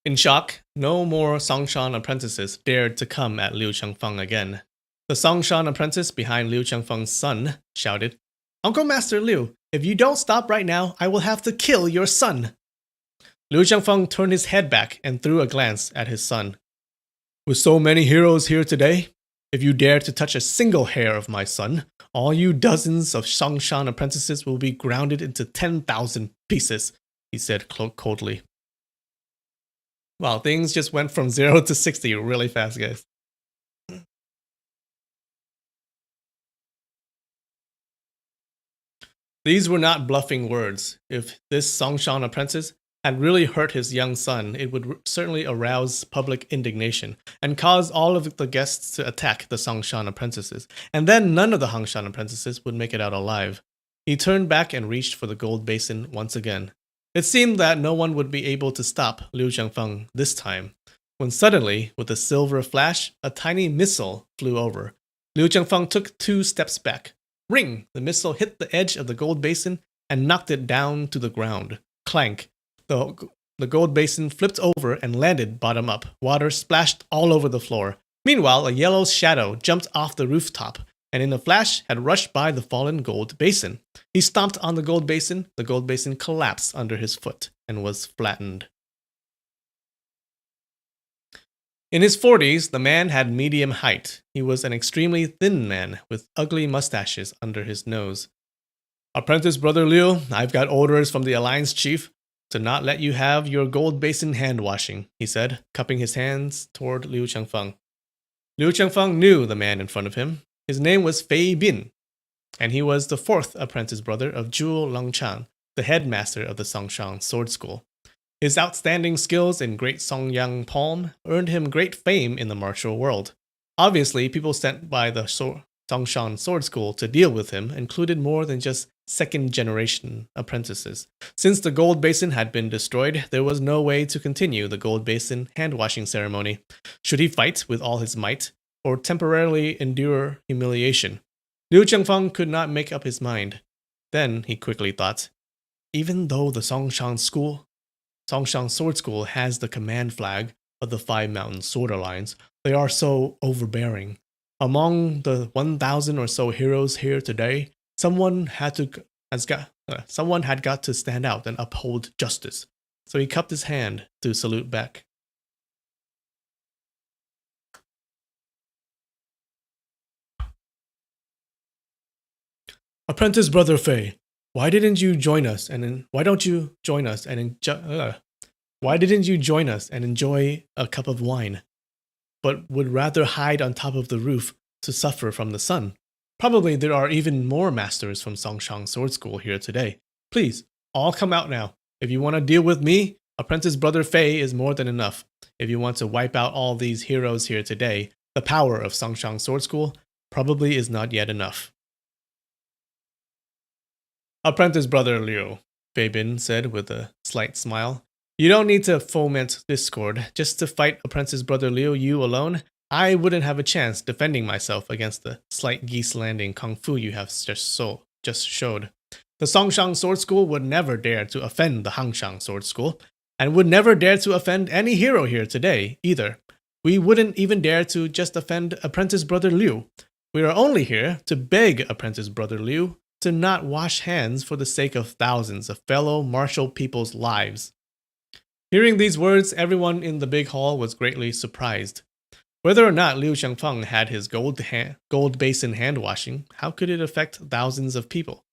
In shock, no more Songshan apprentices dared to come at Liu Zhengfeng again. The Songshan apprentice behind Liu Zhengfeng's son shouted, Uncle Master Liu, if you don't stop right now, I will have to kill your son. Liu Zhengfeng turned his head back and threw a glance at his son. With so many heroes here today, if you dare to touch a single hair of my son, all you dozens of Songshan apprentices will be grounded into 10,000 pieces, he said coldly. Wow, things just went from 0 to 60 really fast, guys. These were not bluffing words. If this Songshan apprentice had really hurt his young son, it would certainly arouse public indignation and cause all of the guests to attack the Songshan apprentices, and then none of the Hangshan apprentices would make it out alive. He turned back and reached for the gold basin once again. It seemed that no one would be able to stop Liu Zhengfeng this time, when suddenly, with a silver flash, a tiny missile flew over. Liu Zhengfeng took 2 steps back. Ring! The missile hit the edge of the gold basin and knocked it down to the ground. Clank! The gold basin flipped over and landed bottom up. Water splashed all over the floor. Meanwhile, a yellow shadow jumped off the rooftop and in a flash had rushed by the fallen gold basin. He stomped on the gold basin collapsed under his foot and was flattened. In his 40s, the man had medium height. He was an extremely thin man with ugly mustaches under his nose. Apprentice Brother Liu, I've got orders from the Alliance Chief to not let you have your gold basin hand washing, he said, cupping his hands toward Liu Zhengfeng. Liu Zhengfeng knew the man in front of him. His name was Fei Bin, and he was the 4th apprentice brother of Zhuo Longchan, the headmaster of the Songshan Sword School. His outstanding skills in Great Songyang Palm earned him great fame in the martial world. Obviously, people sent by the Songshan Sword School to deal with him included more than just second-generation apprentices. Since the gold basin had been destroyed, there was no way to continue the gold basin hand-washing ceremony. Should he fight with all his might, or temporarily endure humiliation? Liu Zhengfeng could not make up his mind. Then he quickly thought, even though the Songshan Sword School has the command flag of the 5 Mountain Sword Alliance, they are so overbearing. Among the 1,000 or so heroes here today, someone had got to stand out and uphold justice. So he cupped his hand to salute back. Apprentice Brother Fei, why didn't you join us and enjoy a cup of wine, but would rather hide on top of the roof to suffer from the sun? Probably there are even more masters from Songshang Sword School here today. Please, all come out now. If you want to deal with me, Apprentice Brother Fei is more than enough. If you want to wipe out all these heroes here today, the power of Songshang Sword School probably is not yet enough. Apprentice Brother Liu, Fei Bin said with a slight smile. You don't need to foment discord. Just to fight Apprentice Brother Liu, you alone, I wouldn't have a chance defending myself against the slight geese landing kung fu you have just showed. The Songshang Sword School would never dare to offend the Hangshang Sword School, and would never dare to offend any hero here today, either. We wouldn't even dare to just offend Apprentice Brother Liu. We are only here to beg Apprentice Brother Liu to not wash hands for the sake of thousands of fellow martial people's lives. Hearing these words, everyone in the big hall was greatly surprised. Whether or not Liu Xiangfeng had his gold basin hand washing, how could it affect thousands of people?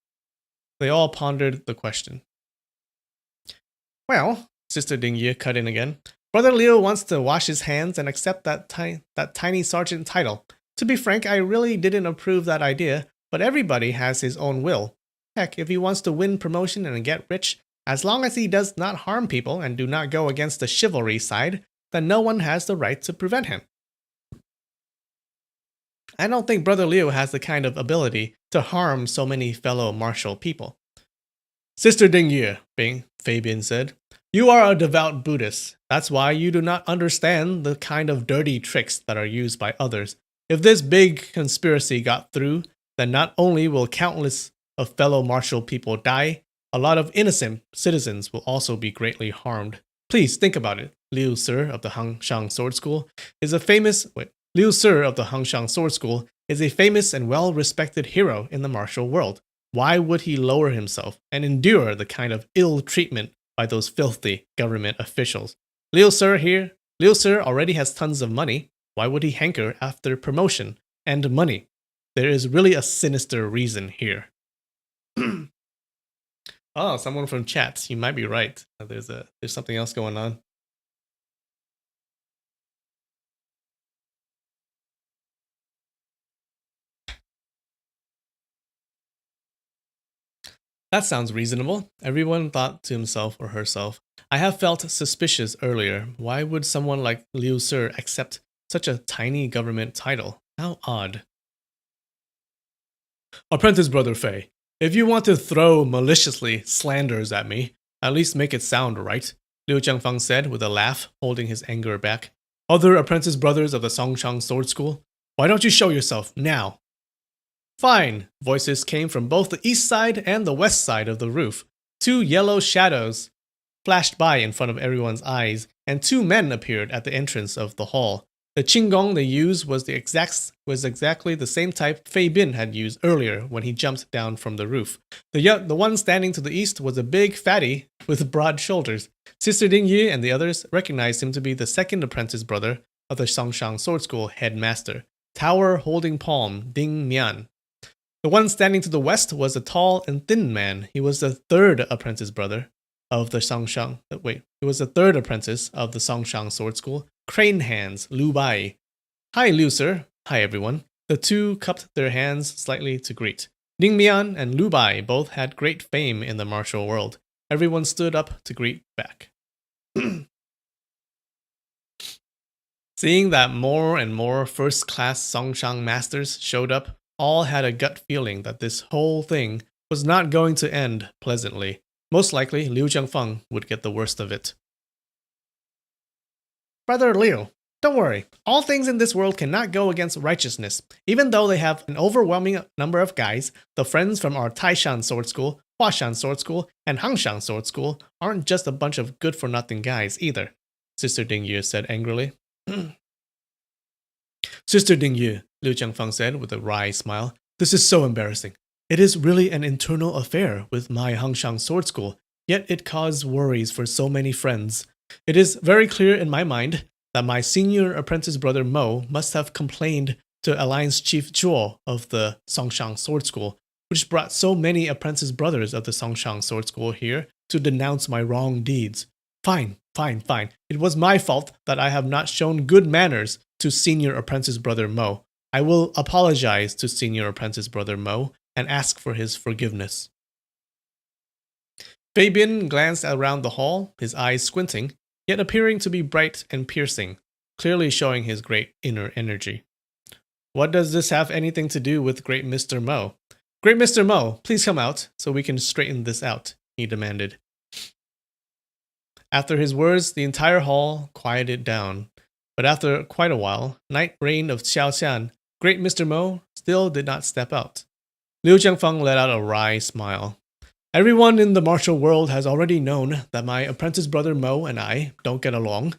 They all pondered the question. Well, Sister Dingye cut in again. Brother Liu wants to wash his hands and accept that tiny sergeant title. To be frank, I really didn't approve that idea, but everybody has his own will. Heck, if he wants to win promotion and get rich, as long as he does not harm people and do not go against the chivalry side, then no one has the right to prevent him. I don't think Brother Liu has the kind of ability to harm so many fellow martial people. Sister Dingye, Fei Bin said, you are a devout Buddhist. That's why you do not understand the kind of dirty tricks that are used by others. If this big conspiracy got through, then not only will countless of fellow martial people die, a lot of innocent citizens will also be greatly harmed. Please think about it. Liu Sir of the Hangshang Sword School is a famous and well-respected hero in the martial world. Why would he lower himself and endure the kind of ill treatment by those filthy government officials? Liu Sir already has tons of money. Why would he hanker after promotion and money? There is really a sinister reason here. Oh, someone from chat. You might be right. There's something else going on. That sounds reasonable. Everyone thought to himself or herself, I have felt suspicious earlier. Why would someone like Liu Sir accept such a tiny government title? How odd. Apprentice Brother Fei, if you want to throw maliciously slanders at me, at least make it sound right, Liu Jiangfang said with a laugh, holding his anger back. Other apprentice brothers of the Songshang Sword School, why don't you show yourself now? Fine, voices came from both the east side and the west side of the roof. Two yellow shadows flashed by in front of everyone's eyes, and two men appeared at the entrance of the hall. The qinggong they used was exactly the same type Fei Bin had used earlier when he jumped down from the roof. The one standing to the east was a big fatty with broad shoulders. Sister Dingye and the others recognized him to be the second apprentice brother of the Songshang Sword School headmaster, Tower Holding Palm Ding Mian. The one standing to the west was a tall and thin man. He was the third apprentice of the Songshang Sword School, Crane Hands, Lu Bai. Hi, Liu Sir. Hi, everyone. The two cupped their hands slightly to greet. Ning Mian and Lu Bai both had great fame in the martial world. Everyone stood up to greet back. Seeing that more and more first-class Songshang masters showed up, all had a gut feeling that this whole thing was not going to end pleasantly. Most likely, Liu Jiangfeng would get the worst of it. Brother Liu, don't worry. All things in this world cannot go against righteousness. Even though they have an overwhelming number of guys, the friends from our Taishan Sword School, Huashan Sword School, and Hangshang Sword School aren't just a bunch of good-for-nothing guys either, Sister Dingye said angrily. Sister Dingye, Liu Jiangfeng said with a wry smile, this is so embarrassing. It is really an internal affair with my Hangshang Sword School, yet it caused worries for so many friends. It is very clear in my mind that my senior apprentice brother Mo must have complained to Alliance Chief Zhuo of the Songshang Sword School, which brought so many apprentice brothers of the Songshang Sword School here to denounce my wrong deeds. Fine. It was my fault that I have not shown good manners to senior apprentice brother Mo. I will apologize to Senior Apprentice Brother Mo and ask for his forgiveness. Fabian glanced around the hall, his eyes squinting, yet appearing to be bright and piercing, clearly showing his great inner energy. What does this have anything to do with Great Mr. Mo? Great Mr. Mo, please come out so we can straighten this out, he demanded. After his words, the entire hall quieted down. But after quite a while, Night Reign of Xiaoxian, Great Mr. Mo still did not step out. Liu Jiangfeng let out a wry smile. Everyone in the martial world has already known that my apprentice brother Mo and I don't get along,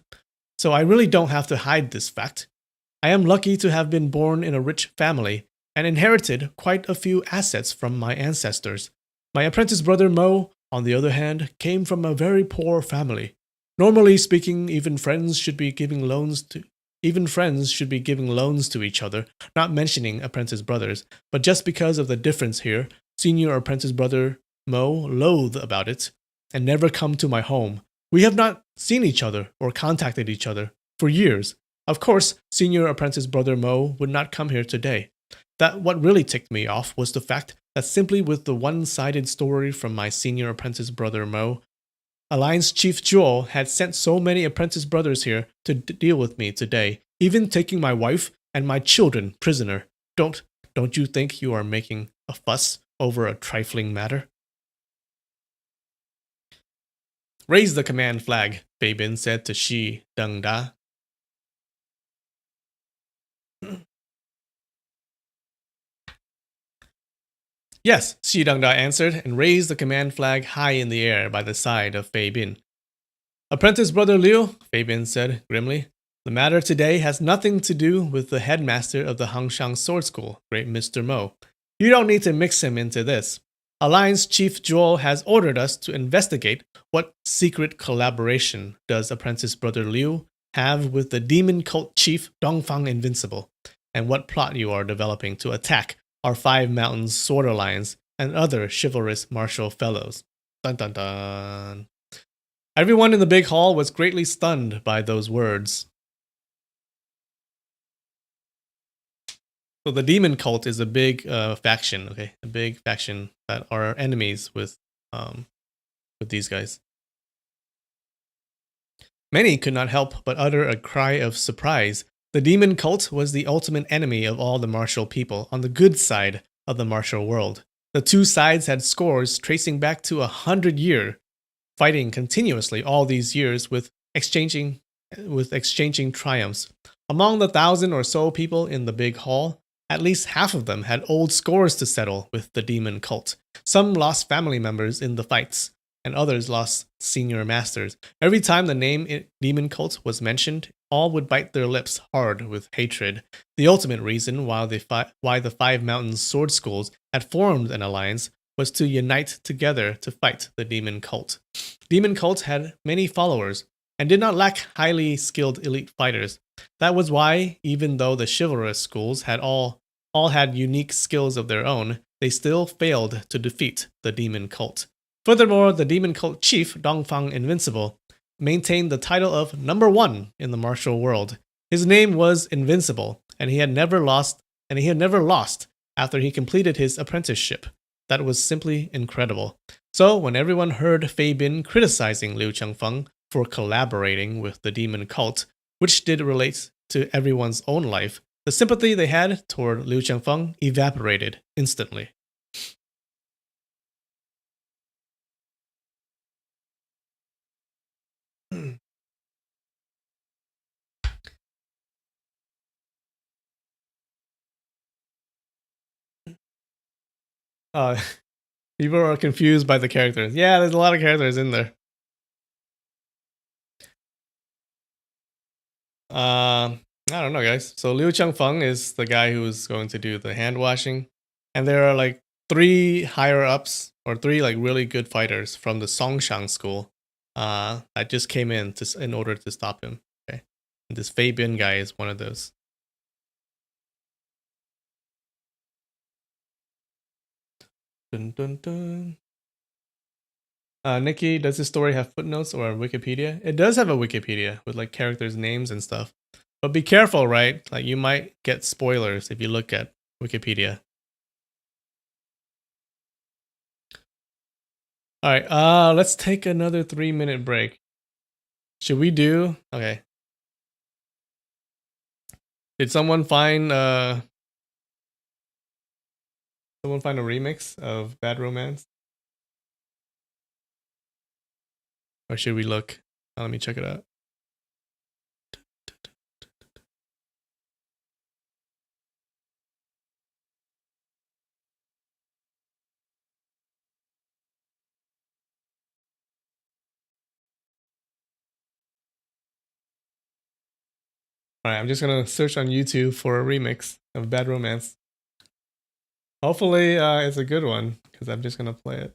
so I really don't have to hide this fact. I am lucky to have been born in a rich family and inherited quite a few assets from my ancestors. My apprentice brother Mo, on the other hand, came from a very poor family. Normally speaking, even friends should be giving loans to each other, not mentioning apprentice brothers, but just because of the difference here, senior apprentice brother Mo loathed about it and never come to my home. We have not seen each other or contacted each other for years. Of course, senior apprentice brother Mo would not come here today. What really ticked me off was the fact that simply with the one-sided story from my senior apprentice brother Mo, Alliance Chief Zhuo had sent so many apprentice brothers here to deal with me today, even taking my wife and my children prisoner. Don't you think you are making a fuss over a trifling matter? Raise the command flag, Beibin said to Shi Dengda. Yes, Shi Dengda answered and raised the command flag high in the air by the side of Beibin. Apprentice Brother Liu, Beibin said grimly, the matter today has nothing to do with the headmaster of the Hangshang Sword School, Great Mr. Mo. You don't need to mix him into this. Alliance Chief Zhuo has ordered us to investigate what secret collaboration does Apprentice Brother Liu have with the demon cult chief Dongfang Invincible, and what plot you are developing to attack our Five Mountains Sword Alliance and other chivalrous martial fellows. Dun dun dun. Everyone in the big hall was greatly stunned by those words. So the demon cult is a big faction, okay? A big faction that are enemies with these guys. Many could not help but utter a cry of surprise. The demon cult was the ultimate enemy of all the martial people on the good side of the martial world. The two sides had scores tracing back to 100 years, fighting continuously all these years with exchanging triumphs. Among the 1,000 or so people in the big hall, at least half of them had old scores to settle with the demon cult. Some lost family members in the fights, and others lost senior masters. Every time the name demon cult was mentioned, all would bite their lips hard with hatred. The ultimate reason why the Five Mountains Sword Schools had formed an alliance was to unite together to fight the demon cult. Demon cult had many followers and did not lack highly skilled elite fighters. That was why, even though the chivalrous schools had all had unique skills of their own, they still failed to defeat the demon cult. Furthermore, the demon cult chief, Dongfang Invincible, maintained the title of number 1 in the martial world. His name was Invincible, and he had never lost after he completed his apprenticeship. That was simply incredible. So, when everyone heard Fei Bin criticizing Liu Chengfeng for collaborating with the demon cult, which did relate to everyone's own life, the sympathy they had toward Liu Chengfeng evaporated instantly. People are confused by the characters. Yeah, there's a lot of characters in there. I don't know, guys. So Liu Chengfeng is the guy who's going to do the hand washing, and there are like 3 higher ups or 3 like really good fighters from the Songshang school that just came in order to stop him. Okay, and this Fei Bin guy is one of those. Dun, dun, dun. Nikki, does this story have footnotes or a Wikipedia? It does have a Wikipedia with like characters' names and stuff. But be careful, right? Like you might get spoilers if you look at Wikipedia. All right, let's take another 3-minute break. Should we do? Okay. Did someone find a remix of Bad Romance? Or should we look? Let me check it out. All right, I'm just gonna search on YouTube for a remix of Bad Romance. Hopefully, it's a good one because I'm just gonna play it.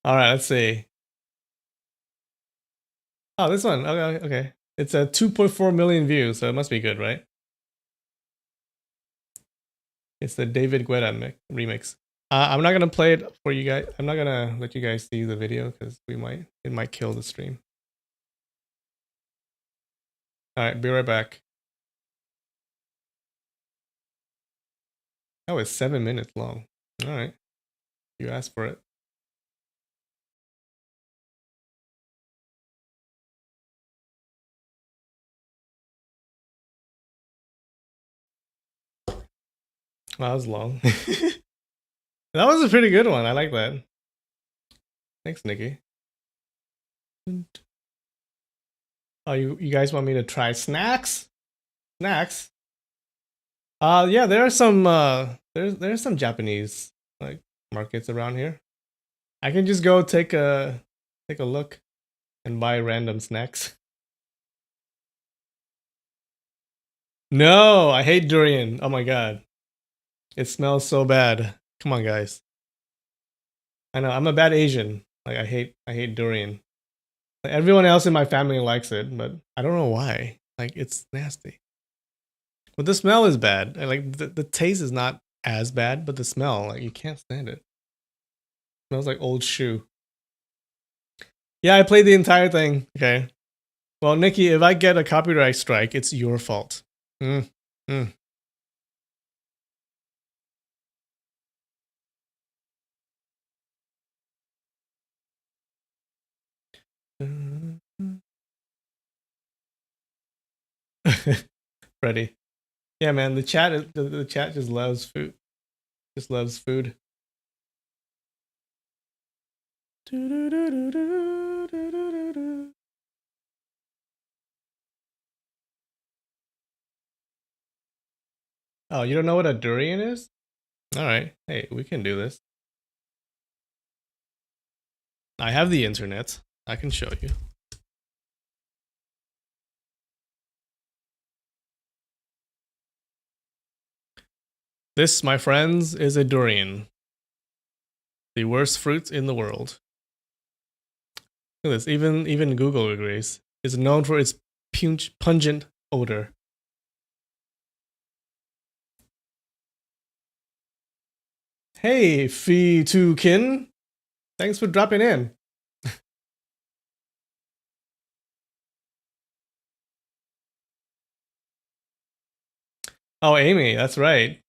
All right, let's see. Oh, this one. Okay, okay. It's a 2.4 million views, so it must be good, right? It's the David Guetta remix. I'm not gonna play it for you guys. I'm not gonna let you guys see the video because it might kill the stream. All right, be right back. That was 7 minutes long. All right, you asked for it. That was long. That was a pretty good one. I like that. Thanks, Nikki. Oh, you guys want me to try snacks? Snacks? Yeah, there are some there's some Japanese like markets around here. I can just go take a look and buy random snacks. No, I hate durian. Oh my god. It smells so bad. Come on, guys. I know, I'm a bad Asian. Like I hate durian. Like, everyone else in my family likes it, but I don't know why. Like it's nasty. But the smell is bad. Like the taste is not as bad, but the smell, like you can't stand it. Smells like old shoe. Yeah, I played the entire thing. Okay. Well, Nikki, if I get a copyright strike, it's your fault. Mm, mm. Ready? Yeah, man. The chat just loves food. Just loves food. Oh, you don't know what a durian is? All right. Hey, we can do this. I have the internet. I can show you. This, my friends, is a durian. The worst fruit in the world. Look at this. Even Google agrees. It's known for its pungent odor. Hey, Fee Tu Kin. Thanks for dropping in. Oh, Amy, that's right.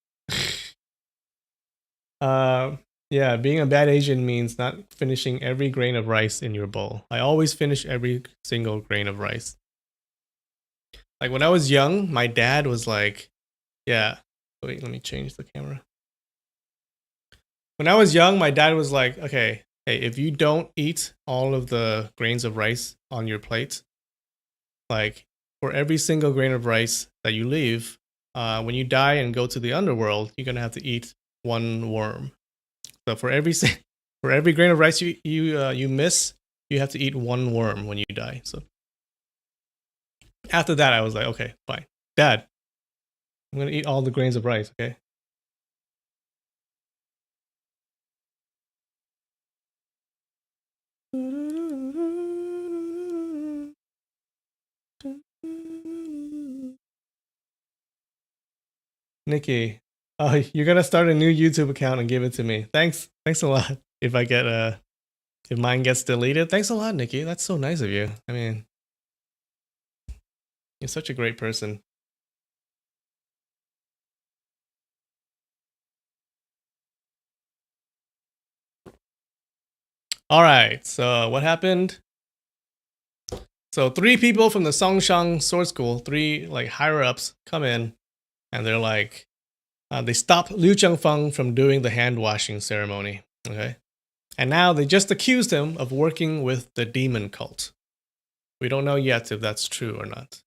Yeah, being a bad Asian means not finishing every grain of rice in your bowl. I always finish every single grain of rice. Like when I was young, my dad was like, yeah. Wait, let me change the camera. When I was young, my dad was like, okay, hey, if you don't eat all of the grains of rice on your plate, like for every single grain of rice that you leave, when you die and go to the underworld, you're gonna have to eat one worm. So for every grain of rice you miss, you have to eat one worm when you die. So after that, I was like, okay, fine, Dad, I'm gonna eat all the grains of rice. Okay. Nikki, you're gonna start a new YouTube account and give it to me. Thanks a lot. If mine gets deleted, thanks a lot, Nikki. That's so nice of you. I mean, you're such a great person. All right. So what happened? So 3 people from the Songshang Sword School, 3 like higher ups, come in, and they're like, they stop Liu Changfeng from doing the hand washing ceremony. Okay, and now they just accused him of working with the demon cult. We don't know yet if that's true or not.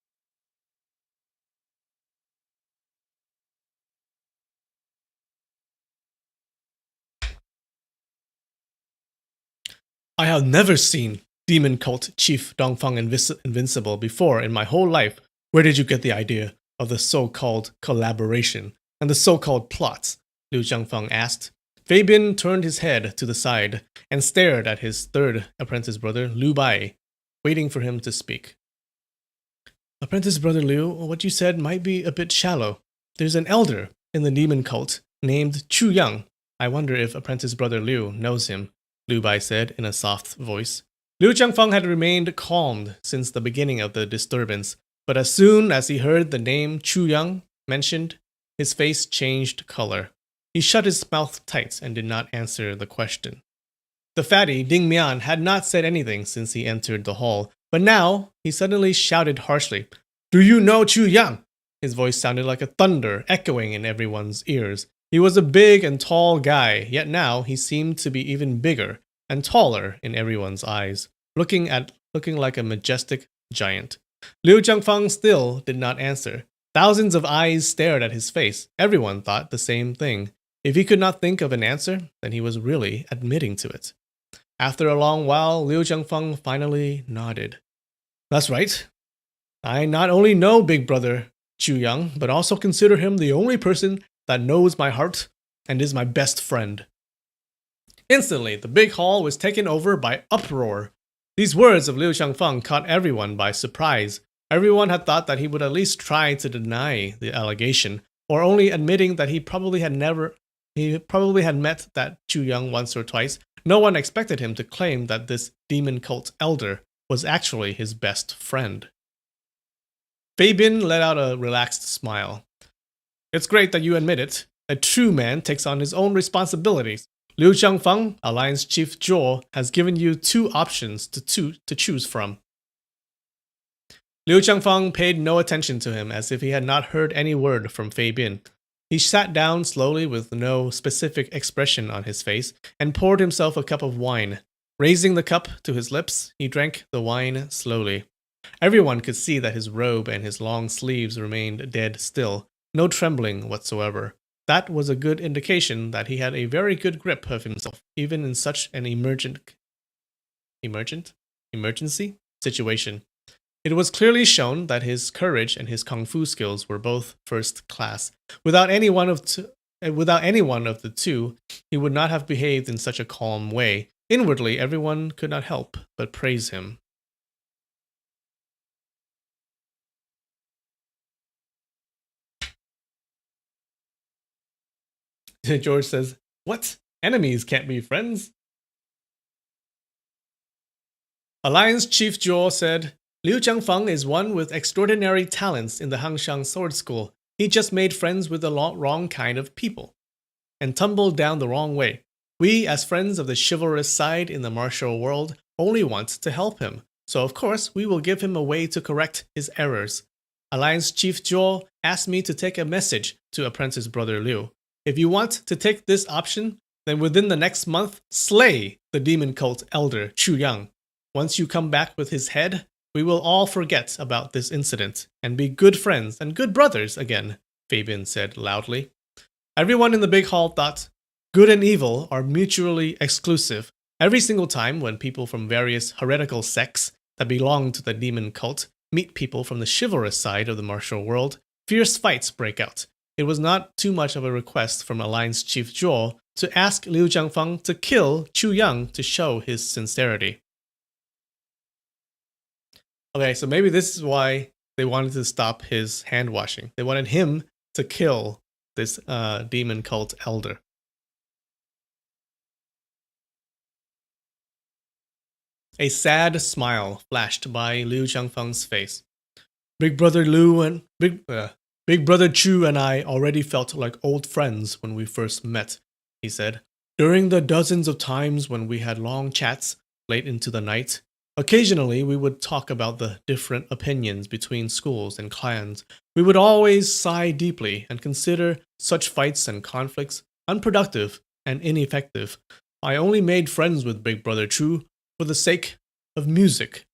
I have never seen demon cult chief Dongfang Invincible before in my whole life. Where did you get the idea of the so-called collaboration and the so-called plots? Liu Changfeng asked. Fabian turned his head to the side and stared at his 3rd apprentice brother, Liu Bai, waiting for him to speak. Apprentice brother Liu, what you said might be a bit shallow. There's an elder in the demon cult named Chu Yang. I wonder if apprentice brother Liu knows him, Liu Bai said in a soft voice. Liu Changfeng had remained calm since the beginning of the disturbance, but as soon as he heard the name Chu Yang mentioned, his face changed color. He shut his mouth tight and did not answer the question. The fatty, Ding Mian, had not said anything since he entered the hall, but now he suddenly shouted harshly, Do you know Chu Yang? His voice sounded like a thunder echoing in everyone's ears. He was a big and tall guy, yet now he seemed to be even bigger and taller in everyone's eyes, looking like a majestic giant. Liu Changfeng still did not answer. Thousands of eyes stared at his face. Everyone thought the same thing. If he could not think of an answer, then he was really admitting to it. After a long while, Liu Changfeng finally nodded. That's right. I not only know Big Brother Chu Yang, but also consider him the only person that knows my heart and is my best friend. Instantly, the big hall was taken over by uproar. These words of Liu Changfeng caught everyone by surprise. Everyone had thought that he would at least try to deny the allegation, or only admitting that he probably had met that Chu Yang once or twice. No one expected him to claim that this demon cult elder was actually his best friend. Fabian let out a relaxed smile. It's great that you admit it. A true man takes on his own responsibilities. Liu Changfeng, Alliance Chief Zhuo, has given you 2 options to choose from. Liu Changfeng paid no attention to him, as if he had not heard any word from Fabian. He sat down slowly with no specific expression on his face and poured himself a cup of wine. Raising the cup to his lips, he drank the wine slowly. Everyone could see that his robe and his long sleeves remained dead still, no trembling whatsoever. That was a good indication that he had a very good grip of himself, even in such an emergency situation. It was clearly shown that his courage and his kung fu skills were both first class. Without any one of the 2, he would not have behaved in such a calm way. Inwardly, everyone could not help but praise him. George says, What? Enemies can't be friends? Alliance Chief Zhuo said, Liu Changfeng is one with extraordinary talents in the Hangshang Sword School. He just made friends with the wrong kind of people and tumbled down the wrong way. We, as friends of the chivalrous side in the martial world, only want to help him. So of course, we will give him a way to correct his errors. Alliance Chief Zhuo asked me to take a message to apprentice brother Liu. If you want to take this option, then within the next month, slay the demon cult elder Chu Yang. Once you come back with his head, we will all forget about this incident and be good friends and good brothers again, Fabian said loudly. Everyone in the big hall thought, good and evil are mutually exclusive. Every single time when people from various heretical sects that belong to the demon cult meet people from the chivalrous side of the martial world, fierce fights break out. It was not too much of a request from Alliance Chief Zhuo to ask Liu Changfeng to kill Chu Yang to show his sincerity. Okay, so maybe this is why they wanted to stop his hand washing. They wanted him to kill this demon cult elder. A sad smile flashed by Liu Qiangfeng's face. Big Brother Big Brother Chu and I already felt like old friends when we first met, he said. During the dozens of times when we had long chats late into the night, occasionally we would talk about the different opinions between schools and clans. We would always sigh deeply and consider such fights and conflicts unproductive and ineffective. I only made friends with Big Brother Chu for the sake of music.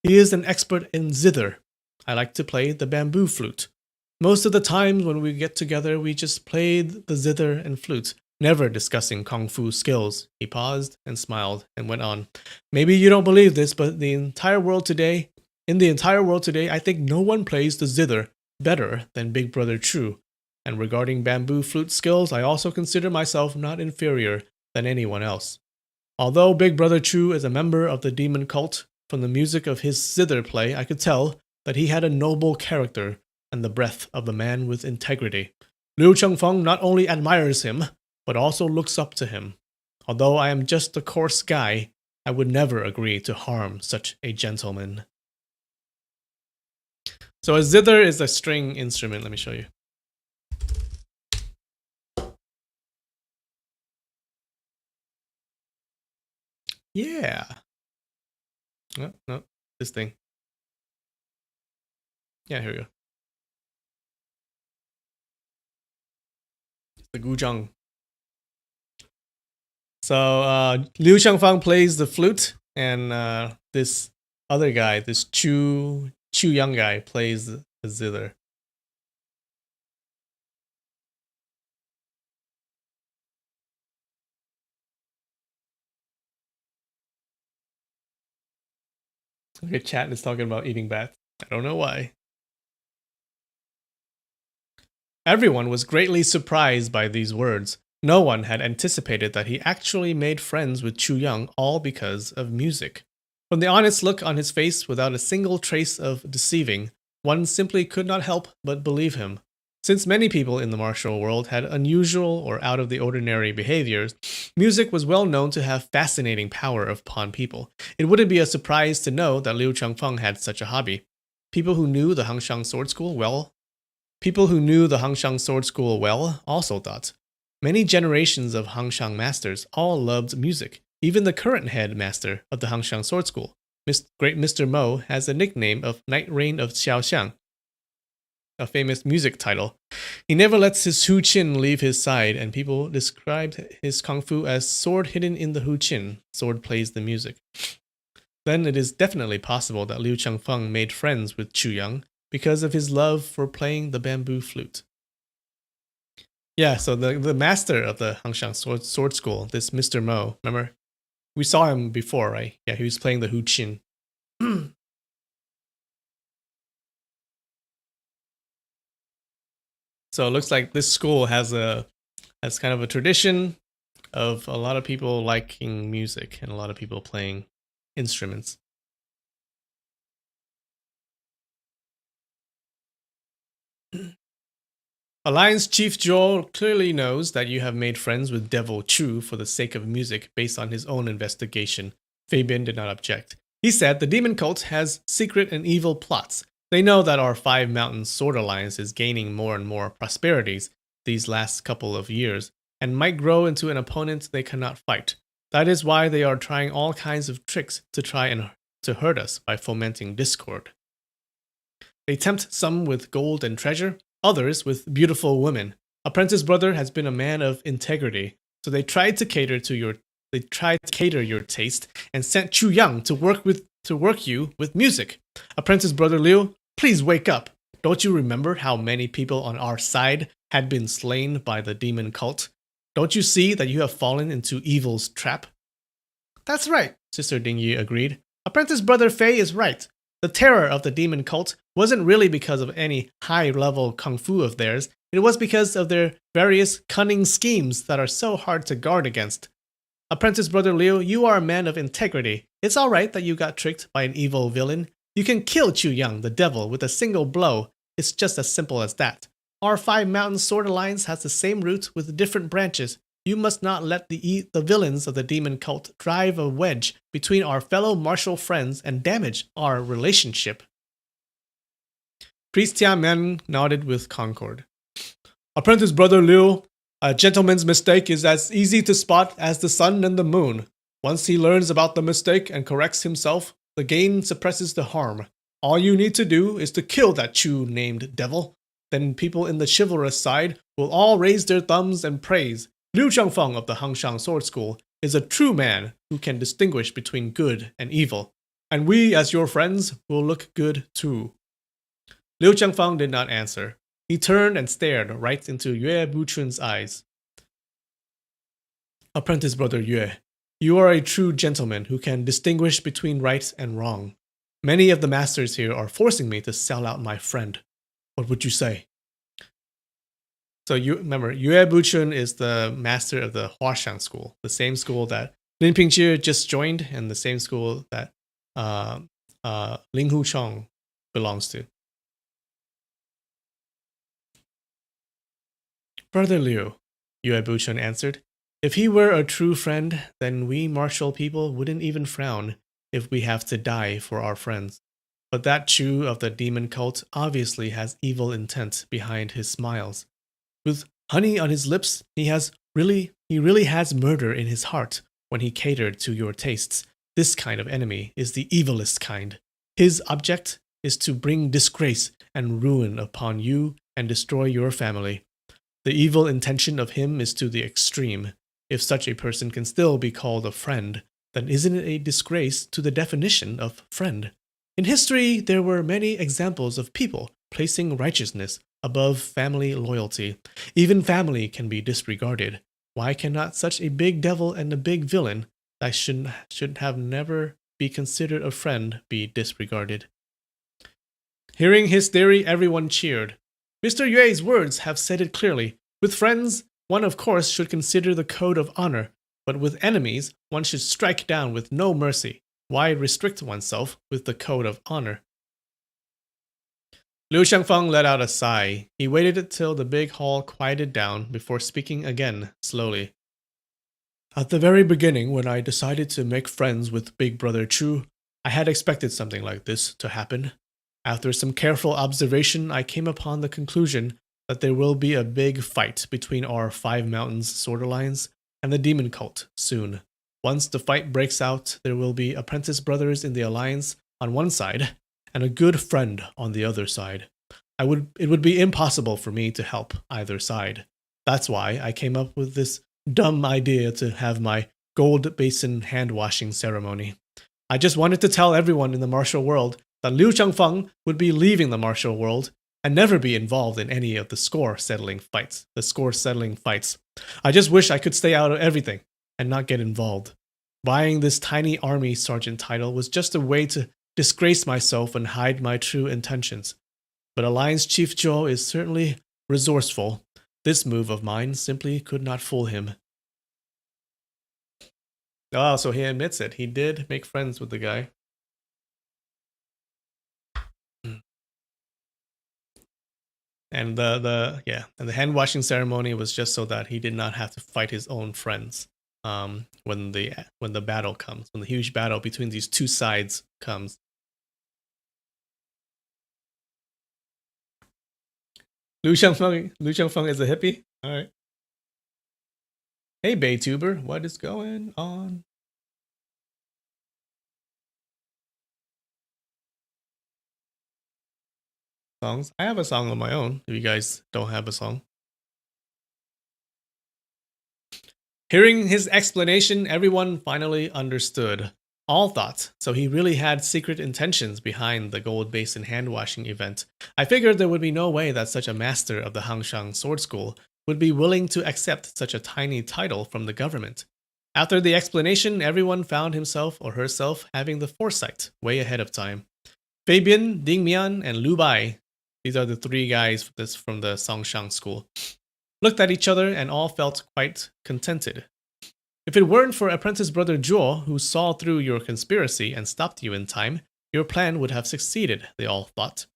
He is an expert in zither. I like to play the bamboo flute. Most of the times when we get together, we just played the zither and flute, never discussing kung fu skills. He paused and smiled and went on. Maybe you don't believe this, but in the entire world today, I think no one plays the zither better than Big Brother Chu. And regarding bamboo flute skills, I also consider myself not inferior than anyone else. Although Big Brother Chu is a member of the demon cult, from the music of his zither play, I could tell that he had a noble character and the breath of a man with integrity. Liu Qiangfeng not only admires him, but also looks up to him. Although I am just a coarse guy, I would never agree to harm such a gentleman. So a zither is a string instrument. Let me show you. Yeah. No, this thing. Yeah, here we go. It's the guzheng. So Liu Qiangfeng plays the flute, and this other guy, this Chu Yang guy, plays the zither. Okay, chat is talking about eating bats. I don't know why. Everyone was greatly surprised by these words. No one had anticipated that he actually made friends with Chu Yang, all because of music. From the honest look on his face, without a single trace of deceiving, one simply could not help but believe him. Since many people in the martial world had unusual or out of the ordinary behaviors, music was well known to have fascinating power upon people. It wouldn't be a surprise to know that Liu Qiangfeng had such a hobby. People who knew the Hangshang Sword School well also thought. Many generations of Hangshang masters all loved music. Even the current headmaster of the Hangshang Sword School, Great Mr. Mo, has a nickname of Night Rain of Xiaoxiang, a famous music title. He never lets his Hu Qin leave his side, and people described his kung fu as sword hidden in the Hu Qin. Sword plays the music. Then it is definitely possible that Liu Qiangfeng made friends with Chu Yang because of his love for playing the bamboo flute. Yeah, so the master of the Hangshang Sword School, this Mr. Mo, remember? We saw him before, right? Yeah, he was playing the Hu Qin. So it looks like this school has kind of a tradition of a lot of people liking music and a lot of people playing instruments. Alliance Chief Joel clearly knows that you have made friends with Devil Chu for the sake of music based on his own investigation. Fabian did not object. He said the demon cult has secret and evil plots. They know that our Five Mountains Sword Alliance is gaining more and more prosperities these last couple of years, and might grow into an opponent they cannot fight. That is why they are trying all kinds of tricks to try and to hurt us by fomenting discord. They tempt some with gold and treasure, others with beautiful women. Apprentice Brother has been a man of integrity, so they tried to cater your taste and sent Chu Yang to work you with music. Apprentice Brother Liu, please wake up. Don't you remember how many people on our side had been slain by the demon cult? Don't you see that you have fallen into evil's trap? That's right, Sister Dingyi agreed. Apprentice Brother Fei is right. The terror of the demon cult wasn't really because of any high-level kung fu of theirs. It was because of their various cunning schemes that are so hard to guard against. Apprentice Brother Liu, you are a man of integrity. It's alright that you got tricked by an evil villain. You can kill Chu Yang, the devil, with a single blow. It's just as simple as that. Our Five Mountains Sword Alliance has the same root with different branches. You must not let the villains of the demon cult drive a wedge between our fellow martial friends and damage our relationship. Priest Tianmen nodded with concord. Apprentice Brother Liu, a gentleman's mistake is as easy to spot as the sun and the moon. Once he learns about the mistake and corrects himself, the gain suppresses the harm. All you need to do is to kill that Chu named devil. Then people in the chivalrous side will all raise their thumbs and praise. Liu Zhangfeng of the Hangshang Sword School is a true man who can distinguish between good and evil. And we, as your friends, will look good too. Liu Zhangfeng did not answer. He turned and stared right into Yue Buchun's eyes. Apprentice Brother Yue, you are a true gentleman who can distinguish between right and wrong. Many of the masters here are forcing me to sell out my friend. What would you say? So you remember, Yue Buchun is the master of the Huashang school, the same school that Lin Pingzhi just joined, and the same school that Ling Huchong belongs to. Brother Liu, Yue Buchun answered, if he were a true friend, then we martial people wouldn't even frown if we have to die for our friends. But that Chu of the demon cult obviously has evil intent behind his smiles. With honey on his lips, he really has murder in his heart when he catered to your tastes. This kind of enemy is the evilest kind. His object is to bring disgrace and ruin upon you and destroy your family. The evil intention of him is to the extreme. If such a person can still be called a friend, then isn't it a disgrace to the definition of friend? In history, there were many examples of people placing righteousness above family loyalty. Even family can be disregarded. Why cannot such a big devil and a big villain that should have never be considered a friend be disregarded? Hearing his theory, everyone cheered. Mr. Yue's words have said it clearly. With friends, one of course should consider the code of honor, but with enemies, one should strike down with no mercy. Why restrict oneself with the code of honor? Liu Xiangfeng let out a sigh. He waited until the big hall quieted down before speaking again, slowly. At the very beginning, when I decided to make friends with Big Brother Chu, I had expected something like this to happen. After some careful observation, I came upon the conclusion that there will be a big fight between our Five Mountains Sword Alliance and the Demon Cult soon. Once the fight breaks out, there will be apprentice brothers in the alliance on one side and a good friend on the other side. It would be impossible for me to help either side. That's why I came up with this dumb idea to have my gold basin hand-washing ceremony. I just wanted to tell everyone in the martial world that Liu Changfeng would be leaving the martial world and never be involved in any of the score-settling fights. I just wish I could stay out of everything and not get involved. Buying this tiny army sergeant title was just a way to disgrace myself and hide my true intentions. But Alliance Chief Zhou is certainly resourceful. This move of mine simply could not fool him. Oh, so he admits it. He did make friends with the guy. And the hand washing ceremony was just so that he did not have to fight his own friends. When the battle comes, when the huge battle between these two sides comes. Liu Xiangfeng is a hippie? Alright. Hey Baytuber, what is going on? Songs? I have a song of my own, if you guys don't have a song. Hearing his explanation, everyone finally understood. All thought, so he really had secret intentions behind the Gold Basin hand-washing event. I figured there would be no way that such a master of the Hangshang Sword School would be willing to accept such a tiny title from the government. After the explanation, everyone found himself or herself having the foresight way ahead of time. Fabian, Ding Mian, and Lu Bai, these are the three guys from the Songshang School, looked at each other and all felt quite contented. If it weren't for apprentice brother Zhuo, who saw through your conspiracy and stopped you in time, your plan would have succeeded, they all thought.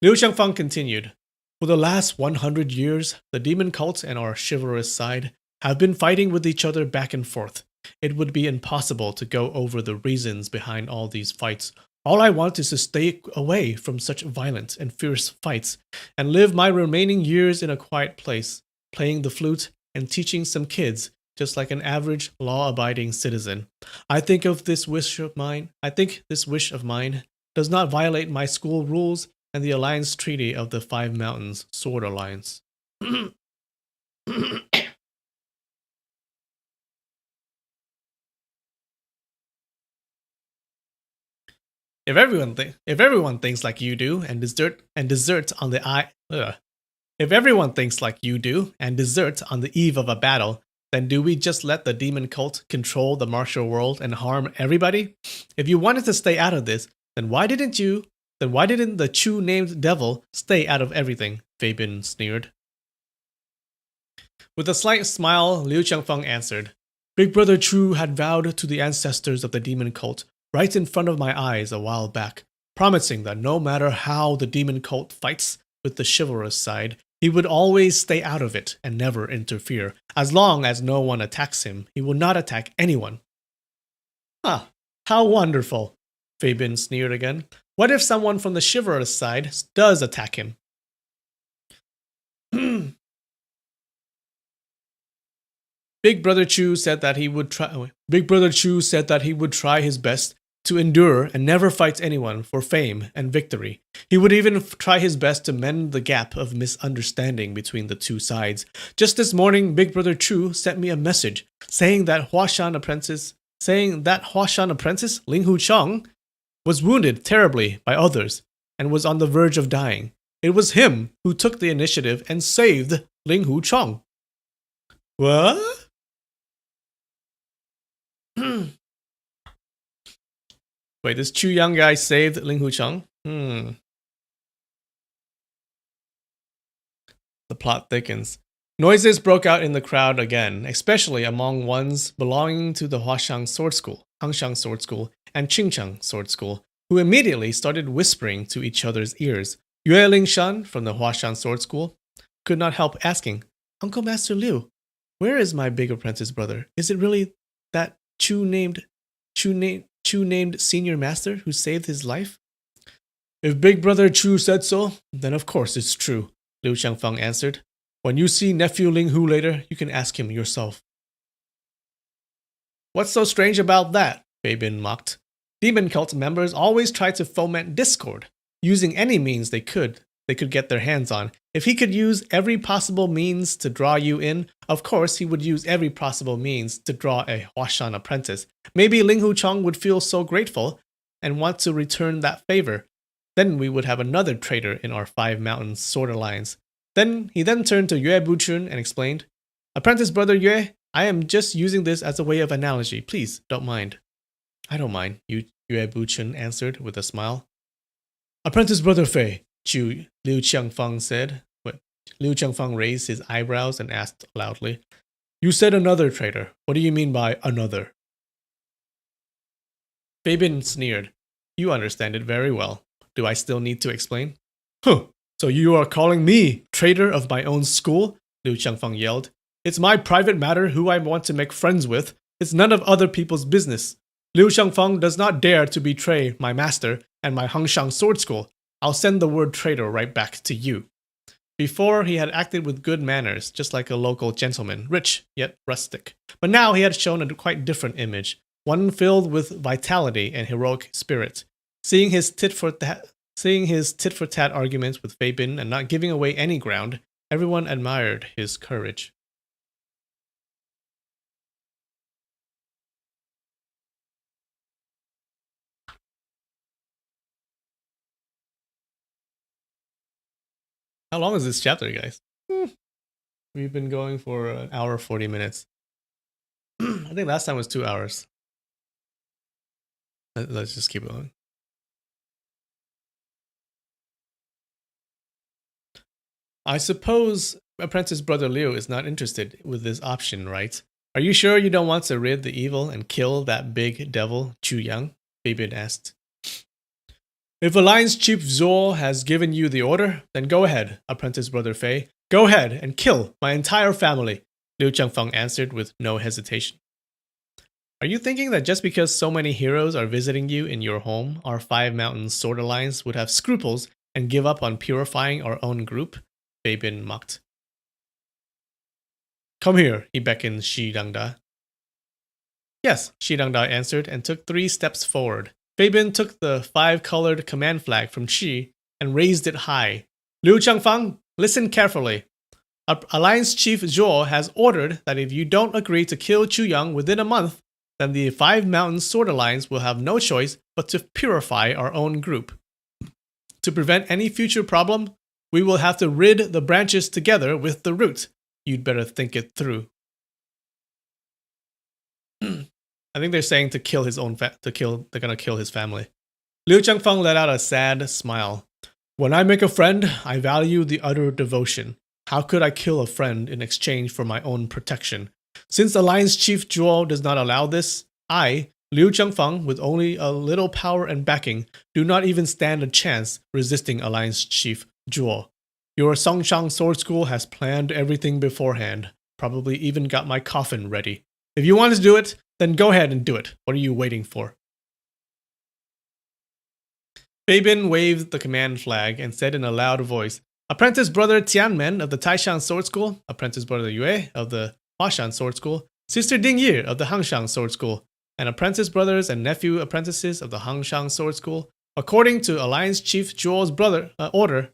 Liu Xiangfeng continued. For the last 100 years, the demon cult and our chivalrous side have been fighting with each other back and forth. It would be impossible to go over the reasons behind all these fights. All I want is to stay away from such violent and fierce fights and live my remaining years in a quiet place, playing the flute and teaching some kids, just like an average law-abiding citizen. I think this wish of mine does not violate my school rules and the alliance treaty of the Five Mountains Sword Alliance. If everyone thinks like you do and desert on the if everyone thinks like you do and desert on the eve of a battle, then do we just let the demon cult control the martial world and harm everybody? If you wanted to stay out of this, then why didn't the Chu named devil stay out of everything? Fabian sneered. With a slight smile, Liu Qiangfeng answered, Big Brother Chu had vowed to the ancestors of the demon cult right in front of my eyes a while back, promising that no matter how the demon cult fights with the chivalrous side, he would always stay out of it and never interfere. As long as no one attacks him, he will not attack anyone. Ah, how wonderful, Fabian sneered again. What if someone from the chivalrous side does attack him? Big Brother Chu said that he would try his best to endure and never fight anyone for fame and victory. He would even try his best to mend the gap of misunderstanding between the two sides. Just this morning, Big Brother Chu sent me a message saying that Huashan apprentice Ling Hu Chong was wounded terribly by others and was on the verge of dying. It was him who took the initiative and saved Ling Hu Chong. What? Wait, this Chu Yang guy saved Ling Hu Chong? The plot thickens. Noises broke out in the crowd again, especially among ones belonging to the Huashang Sword School, Hangshang Sword School, and Qingcheng Sword School, who immediately started whispering to each other's ears. Yue Lingshan from the Huashang Sword School could not help asking, Uncle Master Liu, where is my big apprentice brother? Is it really that Chu named senior master who saved his life? If Big Brother Chu said so, then of course it's true, Liu Qiangfeng answered. When you see nephew Ling Hu later, you can ask him yourself. What's so strange about that? Fabian mocked. Demon cult members always try to foment discord, using any means they could get their hands on. If he could use every possible means to draw you in, of course he would use every possible means to draw a Huashan apprentice. Maybe Ling Hu Chong would feel so grateful and want to return that favor. Then we would have another traitor in our Five Mountains Sword Alliance. He then turned to Yue Buchun and explained, Apprentice Brother Yue, I am just using this as a way of analogy. Please, don't mind. I don't mind, Yue Buchun answered with a smile. Apprentice Brother Fei, Liu Qiangfeng said. Liu Qiangfeng raised his eyebrows and asked loudly, You said another traitor. What do you mean by another? Fabian sneered. You understand it very well. Do I still need to explain? Huh. So you are calling me traitor of my own school? Liu Qiangfeng yelled. It's my private matter who I want to make friends with. It's none of other people's business. Liu Qiangfeng does not dare to betray my master and my Hangshang Sword School. I'll send the word traitor right back to you. Before, he had acted with good manners, just like a local gentleman, rich yet rustic. But now he had shown a quite different image, one filled with vitality and heroic spirit. Seeing his tit-for-tat arguments with Fabian and not giving away any ground, everyone admired his courage. How long is this chapter, guys? We've been going for an hour 40 minutes. I think last time was 2 hours. Let's just keep going. I suppose Apprentice Brother Liu is not interested with this option, right? Are you sure you don't want to rid the evil and kill that big devil, Chu Yang? Fabian asked. If Alliance Chief Zhou has given you the order, then go ahead, apprentice brother Fei. Go ahead and kill my entire family, Liu Changfeng answered with no hesitation. Are you thinking that just because so many heroes are visiting you in your home, our Five Mountains Sword Alliance would have scruples and give up on purifying our own group? Bei Bin mocked. Come here, he beckoned Shi Dangda. Yes, Shi Dangda answered and took 3 steps forward. Bei Bin took the 5-colored command flag from Shi and raised it high. Liu Changfeng, listen carefully. Alliance Chief Zhou has ordered that if you don't agree to kill Chu Yang within a month, then the Five Mountains Sword Alliance will have no choice but to purify our own group. To prevent any future problem, we will have to rid the branches together with the root. You'd better think it through. I think they're saying to kill his own they're gonna kill his family. Liu Changfeng let out a sad smile. When I make a friend, I value the utter devotion. How could I kill a friend in exchange for my own protection? Since Alliance Chief Zhuo does not allow this, I, Liu Changfeng, with only a little power and backing, do not even stand a chance resisting Alliance Chief Zhuo. Your Songshang Sword School has planned everything beforehand, probably even got my coffin ready. If you want to do it, then go ahead and do it. What are you waiting for? Bei Bin waved the command flag and said in a loud voice, Apprentice Brother Tianmen of the Taishan Sword School, Apprentice Brother Yue of the Huashan Sword School, Sister Ding Yi of the Hangshang Sword School, and Apprentice Brothers and Nephew Apprentices of the Hangshang Sword School, according to Alliance Chief Zhuo's order,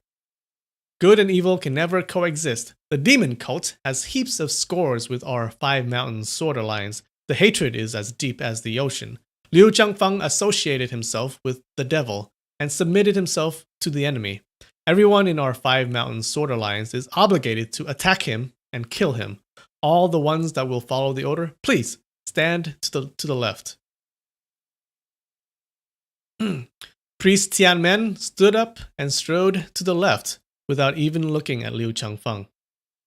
good and evil can never coexist. The demon cult has heaps of scores with our Five Mountains Sword Alliance. The hatred is as deep as the ocean. Liu Changfeng associated himself with the devil and submitted himself to the enemy. Everyone in our Five Mountains Sword Alliance is obligated to attack him and kill him. All the ones that will follow the order, please stand to the left. Priest Tianmen stood up and strode to the left without even looking at Liu Changfeng.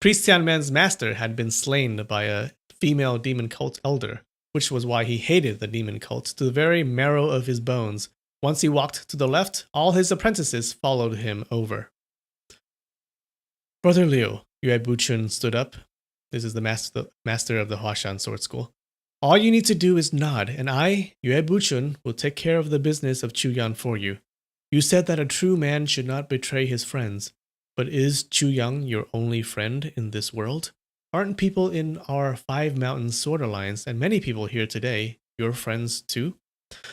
Priest Tianmen's master had been slain by a female demon cult elder, which was why he hated the demon cult to the very marrow of his bones. Once he walked to the left, all his apprentices followed him over. Brother Liu, Yue Buchun stood up. This is the master of the Huashan Sword School. All you need to do is nod, and I, Yue Buchun, will take care of the business of Chu Yang for you. You said that a true man should not betray his friends. But is Chu Yang your only friend in this world? Aren't people in our Five Mountains Sword Alliance, and many people here today, your friends too?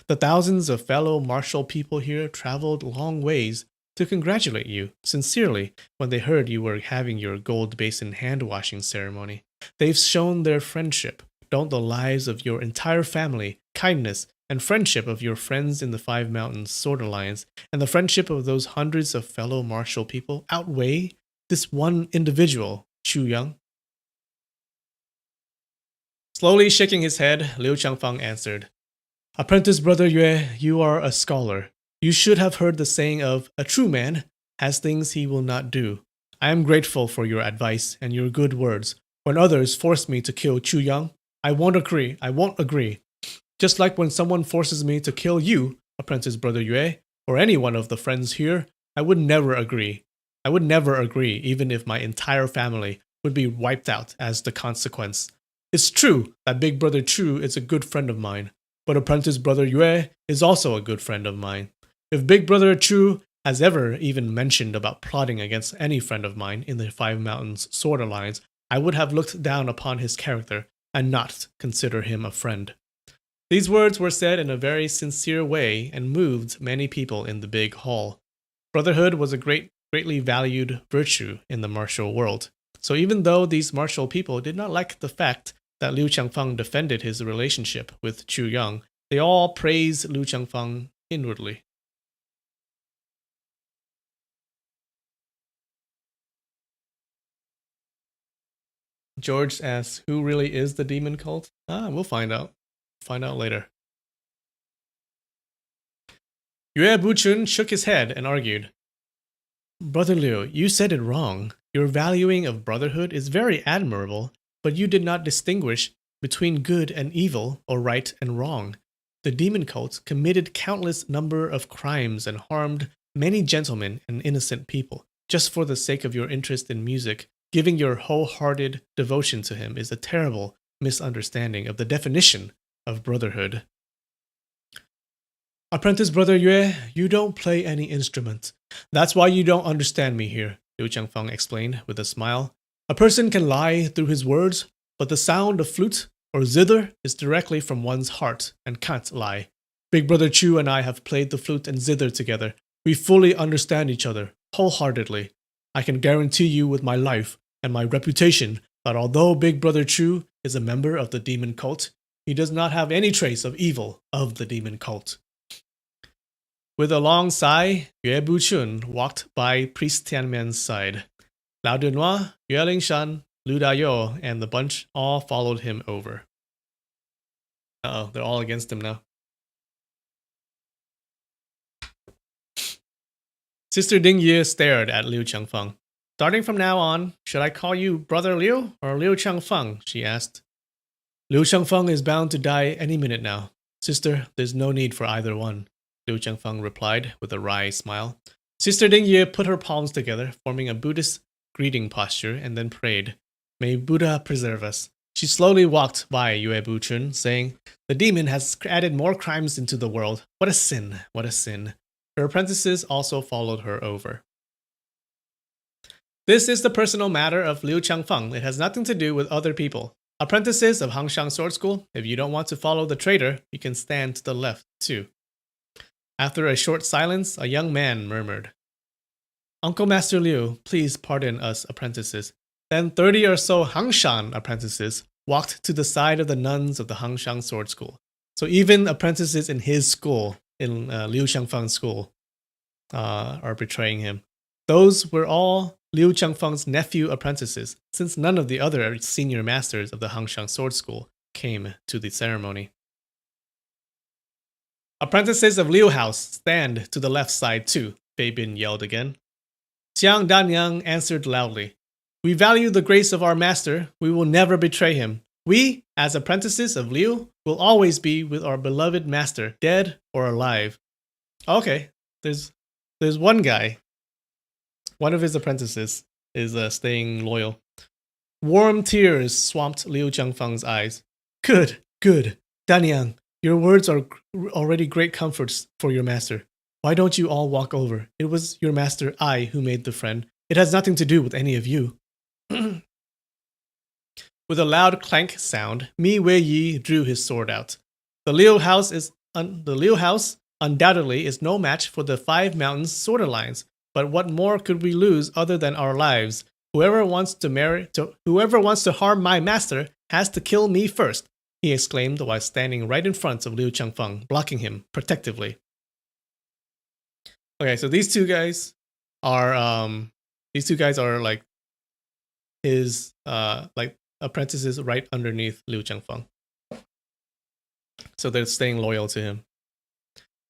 The thousands of fellow martial people here traveled long ways to congratulate you sincerely when they heard you were having your gold basin hand-washing ceremony. They've shown their friendship. Don't the lives of your entire family, kindness, and friendship of your friends in the Five Mountains Sword Alliance, and the friendship of those hundreds of fellow martial people outweigh this one individual, Chu Yang? Slowly shaking his head, Liu Changfeng answered, Apprentice Brother Yue, you are a scholar. You should have heard the saying of, a true man has things he will not do. I am grateful for your advice and your good words. When others force me to kill Chu Yang, I won't agree. Just like when someone forces me to kill you, Apprentice Brother Yue, or any one of the friends here, I would never agree. I would never agree, even if my entire family would be wiped out as the consequence. It's true that Big Brother Chu is a good friend of mine, but Apprentice Brother Yue is also a good friend of mine. If Big Brother Chu has ever even mentioned about plotting against any friend of mine in the Five Mountains Sword Alliance, I would have looked down upon his character and not consider him a friend. These words were said in a very sincere way and moved many people in the big hall. Brotherhood was a greatly valued virtue in the martial world. So even though these martial people did not like the fact that Liu Changfeng defended his relationship with Chu Yang, they all praised Liu Changfeng inwardly. George asks, who really is the demon cult? We'll find out. Find out later. Yue Buchun shook his head and argued, Brother Liu, you said it wrong. Your valuing of brotherhood is very admirable, but you did not distinguish between good and evil or right and wrong. the demon cult committed countless number of crimes and harmed many gentlemen and innocent people. Just for the sake of your interest in music, giving your wholehearted devotion to him is a terrible misunderstanding of the definition of brotherhood. Apprentice Brother Yue, you don't play any instrument. That's why you don't understand me here, Liu Changfeng explained with a smile. A person can lie through his words, but the sound of flute or zither is directly from one's heart and can't lie. Big Brother Chu and I have played the flute and zither together. We fully understand each other, wholeheartedly. I can guarantee you with my life and my reputation that although Big Brother Chu is a member of the demon cult, he does not have any trace of evil of the demon cult. With a long sigh, Yue Buchun walked by Priest Tianmen's side. Lao Dunois, Yue Lingshan, Lu Dayou, and the bunch all followed him over. Uh-oh, they're all against him now. Sister Ding Ye stared at Liu Changfeng. Starting from now on, should I call you Brother Liu or Liu Changfeng? She asked. Liu Changfeng is bound to die any minute now. Sister, there's no need for either one, Liu Changfeng replied with a wry smile. Sister Ding Ye put her palms together, forming a Buddhist greeting posture, and then prayed, May Buddha preserve us. She slowly walked by Yue Buchun, saying, The demon has added more crimes into the world. What a sin, what a sin. Her apprentices also followed her over. This is the personal matter of Liu Changfeng. It has nothing to do with other people. Apprentices of Hangshang Sword School, if you don't want to follow the traitor, you can stand to the left too. After a short silence, a young man murmured, Uncle Master Liu, please pardon us apprentices. Then 30 or so Hangshan apprentices walked to the side of the nuns of the Hangshang Sword School. So even apprentices in his school, in Liu Changfeng's school, are betraying him. Those were all Liu Changfeng's nephew apprentices, since none of the other senior masters of the Hangshang Sword School came to the ceremony. Apprentices of Liu House, stand to the left side too, Bei Bin yelled again. Xiang Danyang answered loudly. We value the grace of our master. We will never betray him. We, as apprentices of Liu, will always be with our beloved master, dead or alive. Okay, there's one guy. One of his apprentices is staying loyal. Warm tears swamped Liu Changfeng's eyes. Good, good. Danyang, your words are already great comforts for your master. Why don't you all walk over? It was your master I who made the friend. It has nothing to do with any of you. With a loud clank sound, Mi Wei Yi drew his sword out. The Liu House undoubtedly is no match for the Five Mountains Sword Alliance. But what more could we lose other than our lives? Whoever wants to harm my master has to kill me first, he exclaimed while standing right in front of Liu Changfeng, blocking him protectively. Okay, so these two guys are like his like apprentices right underneath Liu Changfeng. So they're staying loyal to him.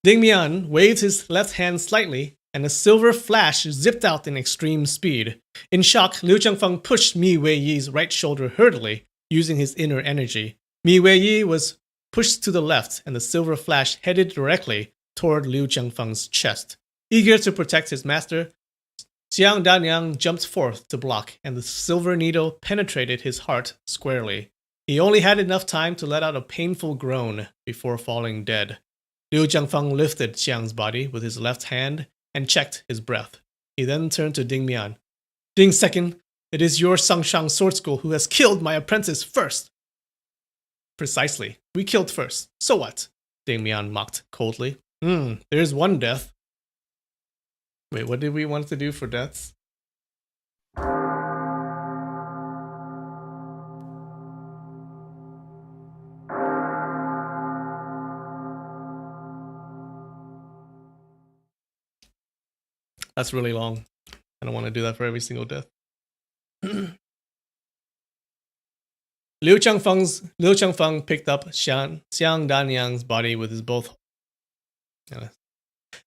Ding Mian waved his left hand slightly, and a silver flash zipped out in extreme speed. In shock, Liu Changfeng pushed Mi Wei Yi's right shoulder hurriedly, using his inner energy. Mi Wei Yi was pushed to the left, and the silver flash headed directly toward Liu Changfeng's chest. Eager to protect his master, Xiang Danyang jumped forth to block, and the silver needle penetrated his heart squarely. He only had enough time to let out a painful groan before falling dead. Liu Changfeng lifted Xiang's body with his left hand and checked his breath. He then turned to Ding Mian. Ding Second, it is your Hangshang Sword School who has killed my apprentice first. Precisely. We killed first. So what? Ding Mian mocked coldly. There's one death. Wait, what did we want to do for deaths? That's really long. I don't want to do that for every single death. Liu Changfeng picked up Xiang Danyang's body with his both.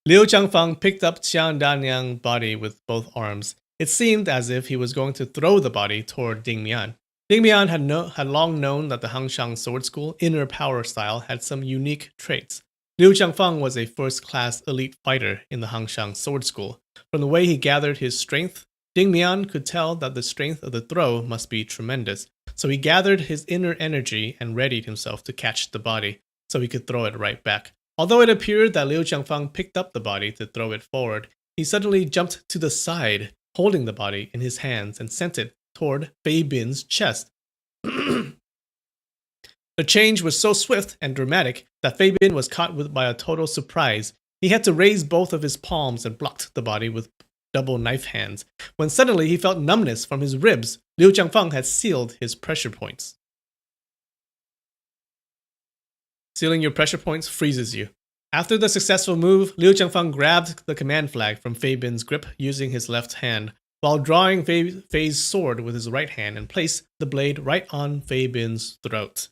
Liu Changfeng picked up Xiang Danyang's body with both arms. It seemed as if he was going to throw the body toward Ding Mian. Ding Mian had long known that the Hangshang Sword School inner power style had some unique traits. Liu Qiangfeng was a first-class elite fighter in the Hangshang Sword School. From the way he gathered his strength, Ding Mian could tell that the strength of the throw must be tremendous. So he gathered his inner energy and readied himself to catch the body, so he could throw it right back. Although it appeared that Liu Qiangfeng picked up the body to throw it forward, he suddenly jumped to the side, holding the body in his hands, and sent it toward Fei Bin's chest. The change was so swift and dramatic that Fei Bin was caught by a total surprise. He had to raise both of his palms and blocked the body with double knife hands. When suddenly he felt numbness from his ribs, Liu Qiangfeng had sealed his pressure points. Sealing your pressure points freezes you. After the successful move, Liu Qiangfeng grabbed the command flag from Fei Bin's grip using his left hand, while drawing Fei's sword with his right hand and placed the blade right on Fei Bin's throat.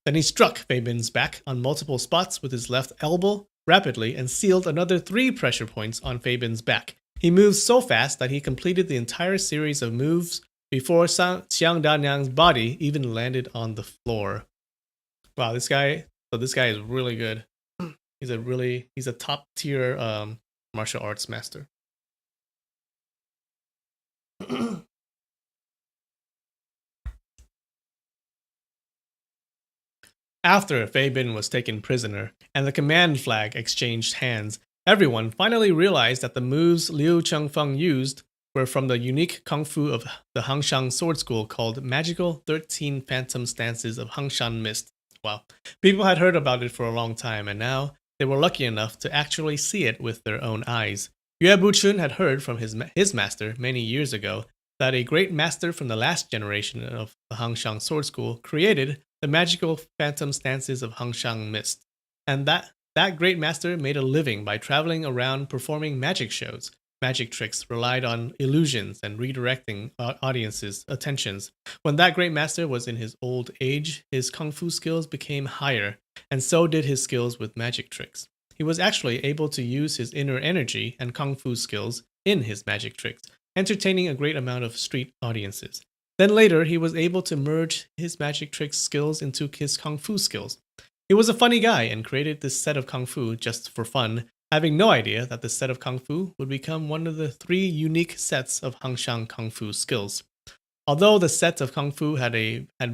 Then he struck Fei Bin's back on multiple spots with his left elbow rapidly and sealed another 3 pressure points on Fei Bin's back. He moved so fast that he completed the entire series of moves before Xiang Danyang's body even landed on the floor. Wow, this guy is really good. He's a top tier martial arts master. After Fei Bin was taken prisoner and the command flag exchanged hands, everyone finally realized that the moves Liu Qiangfeng used were from the unique kung fu of the Hangshang Sword School called Magical 13 Phantom Stances of Hangshan Mist. Wow. People had heard about it for a long time, and now they were lucky enough to actually see it with their own eyes. Yue Buchun had heard from his master many years ago that a great master from the last generation of the Hangshang Sword School created the magical phantom stances of Hangshan Mist, and that great master made a living by traveling around performing magic shows. Magic tricks relied on illusions and redirecting audiences' attentions. When that great master was in his old age, his kung fu skills became higher, and so did his skills with magic tricks. He was actually able to use his inner energy and kung fu skills in his magic tricks, entertaining a great amount of street audiences. Then later, he was able to merge his magic tricks skills into his kung fu skills. He was a funny guy and created this set of kung fu just for fun, having no idea that the set of kung fu would become one of the 3 unique sets of Hangshan kung fu skills. Although the set of kung fu had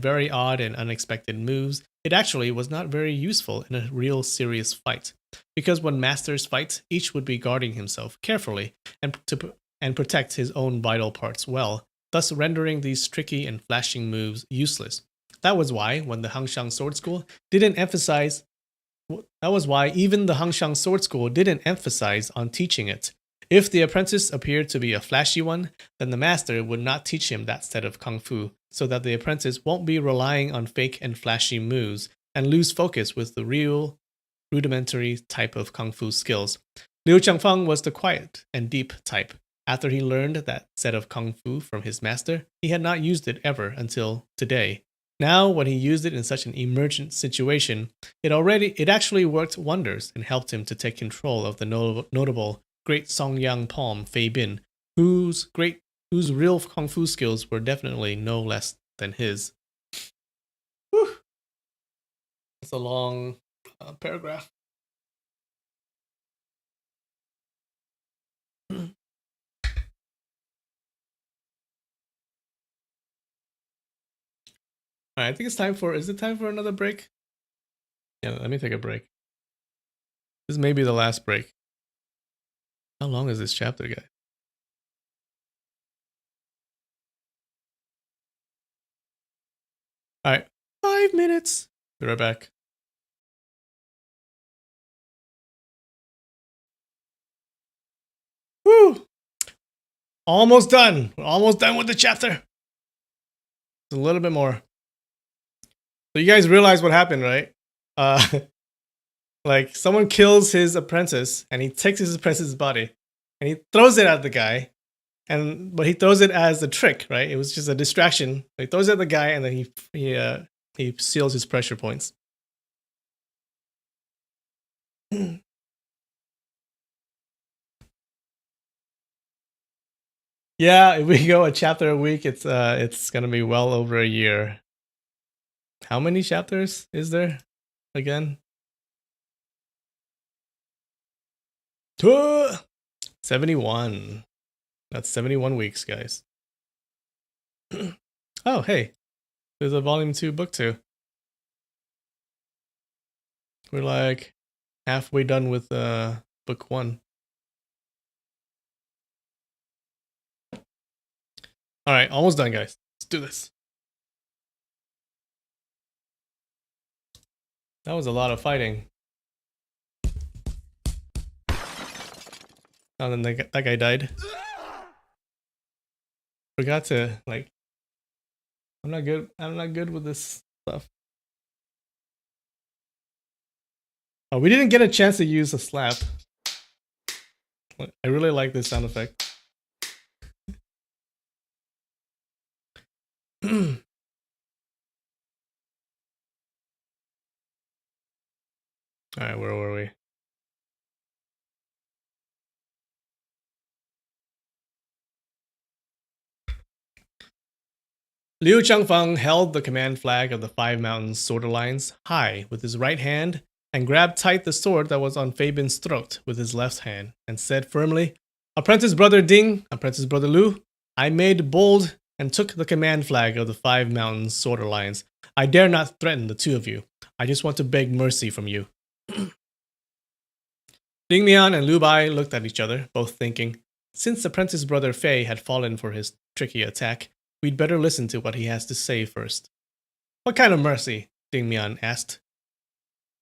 very odd and unexpected moves, it actually was not very useful in a real serious fight. Because when masters fight, each would be guarding himself carefully and protect his own vital parts well, thus rendering these tricky and flashing moves useless. That was why even the Hangshang Sword School didn't emphasize on teaching it. If the apprentice appeared to be a flashy one, then the master would not teach him that set of kung fu, so that the apprentice won't be relying on fake and flashy moves and lose focus with the real rudimentary type of kung fu skills. Liu Qiangfeng was the quiet and deep type. After he learned that set of kung fu from his master, he had not used it ever until today. Now, when he used it in such an emergent situation, it actually worked wonders and helped him to take control of the notable Great Songyang Palm Fei Bin, whose real kung fu skills were definitely no less than his. Whew. That's a long paragraph. All right, I think is it time for another break? Yeah, let me take a break. This may be the last break. How long is this chapter, guys? All right, 5 minutes. Be right back. Woo! Almost done. We're almost done with the chapter. A little bit more. So you guys realize what happened, right? Like someone kills his apprentice and he takes his apprentice's body and he throws it at the guy. But he throws it as a trick, right? It was just a distraction. He throws it at the guy and then he seals his pressure points. Yeah, if we go a chapter a week, it's gonna be well over a year. How many chapters is there again? 71. That's 71 weeks, guys. Oh, hey, there's a volume 2, book 2. We're like halfway done with book 1. All right, almost done, guys. Let's do this. That was a lot of fighting. Oh, then that guy died. Forgot to like. I'm not good. I'm not good with this stuff. Oh, we didn't get a chance to use a slap. I really like this sound effect. All right, where were we? Liu Changfeng held the command flag of the Five Mountains Sword Alliance high with his right hand and grabbed tight the sword that was on Fabin's throat with his left hand and said firmly, "Apprentice brother Ding, apprentice brother Liu, I made bold and took the command flag of the Five Mountains Sword Alliance. I dare not threaten the two of you. I just want to beg mercy from you." Ding Mian and Liu Bai looked at each other, both thinking, since apprentice brother Fei had fallen for his tricky attack, we'd better listen to what he has to say first. "What kind of mercy?" Ding Mian asked.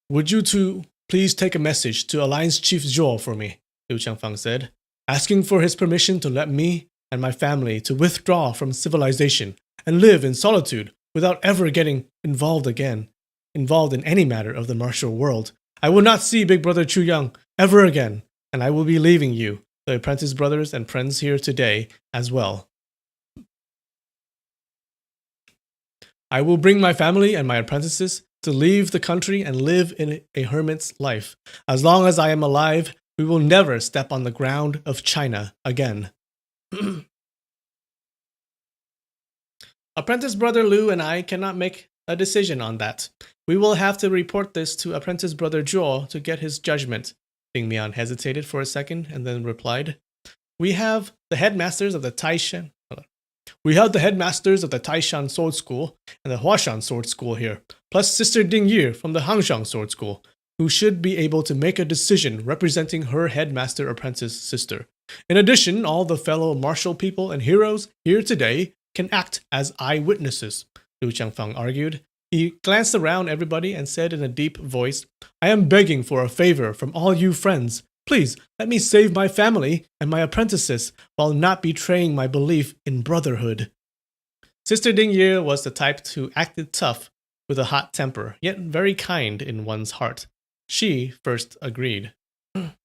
"Would you two please take a message to Alliance Chief Zhou for me," Liu Changfeng said, "asking for his permission to let me and my family to withdraw from civilization and live in solitude without ever getting involved in any matter of the martial world. I will not see Big Brother Chu Yang ever again, and I will be leaving you, the apprentice brothers and friends here today, as well. I will bring my family and my apprentices to leave the country and live in a hermit's life. As long as I am alive, we will never step on the ground of China again." "Apprentice brother Liu and I cannot make a decision on that. We will have to report this to apprentice brother Zhou to get his judgment." Ding Mian hesitated for a second and then replied, We have the headmasters of the Taishan Sword School and the Huashan Sword School here, plus Sister Ding Yi from the Hangshang Sword School, who should be able to make a decision representing her headmaster apprentice sister. In addition, all the fellow martial people and heroes here today can act as eyewitnesses," Liu Changfeng argued. He glanced around everybody and said in a deep voice, "I am begging for a favor from all you friends. Please let me save my family and my apprentices while not betraying my belief in brotherhood." Sister Ding Yi was the type who acted tough with a hot temper, yet very kind in one's heart. She first agreed. "That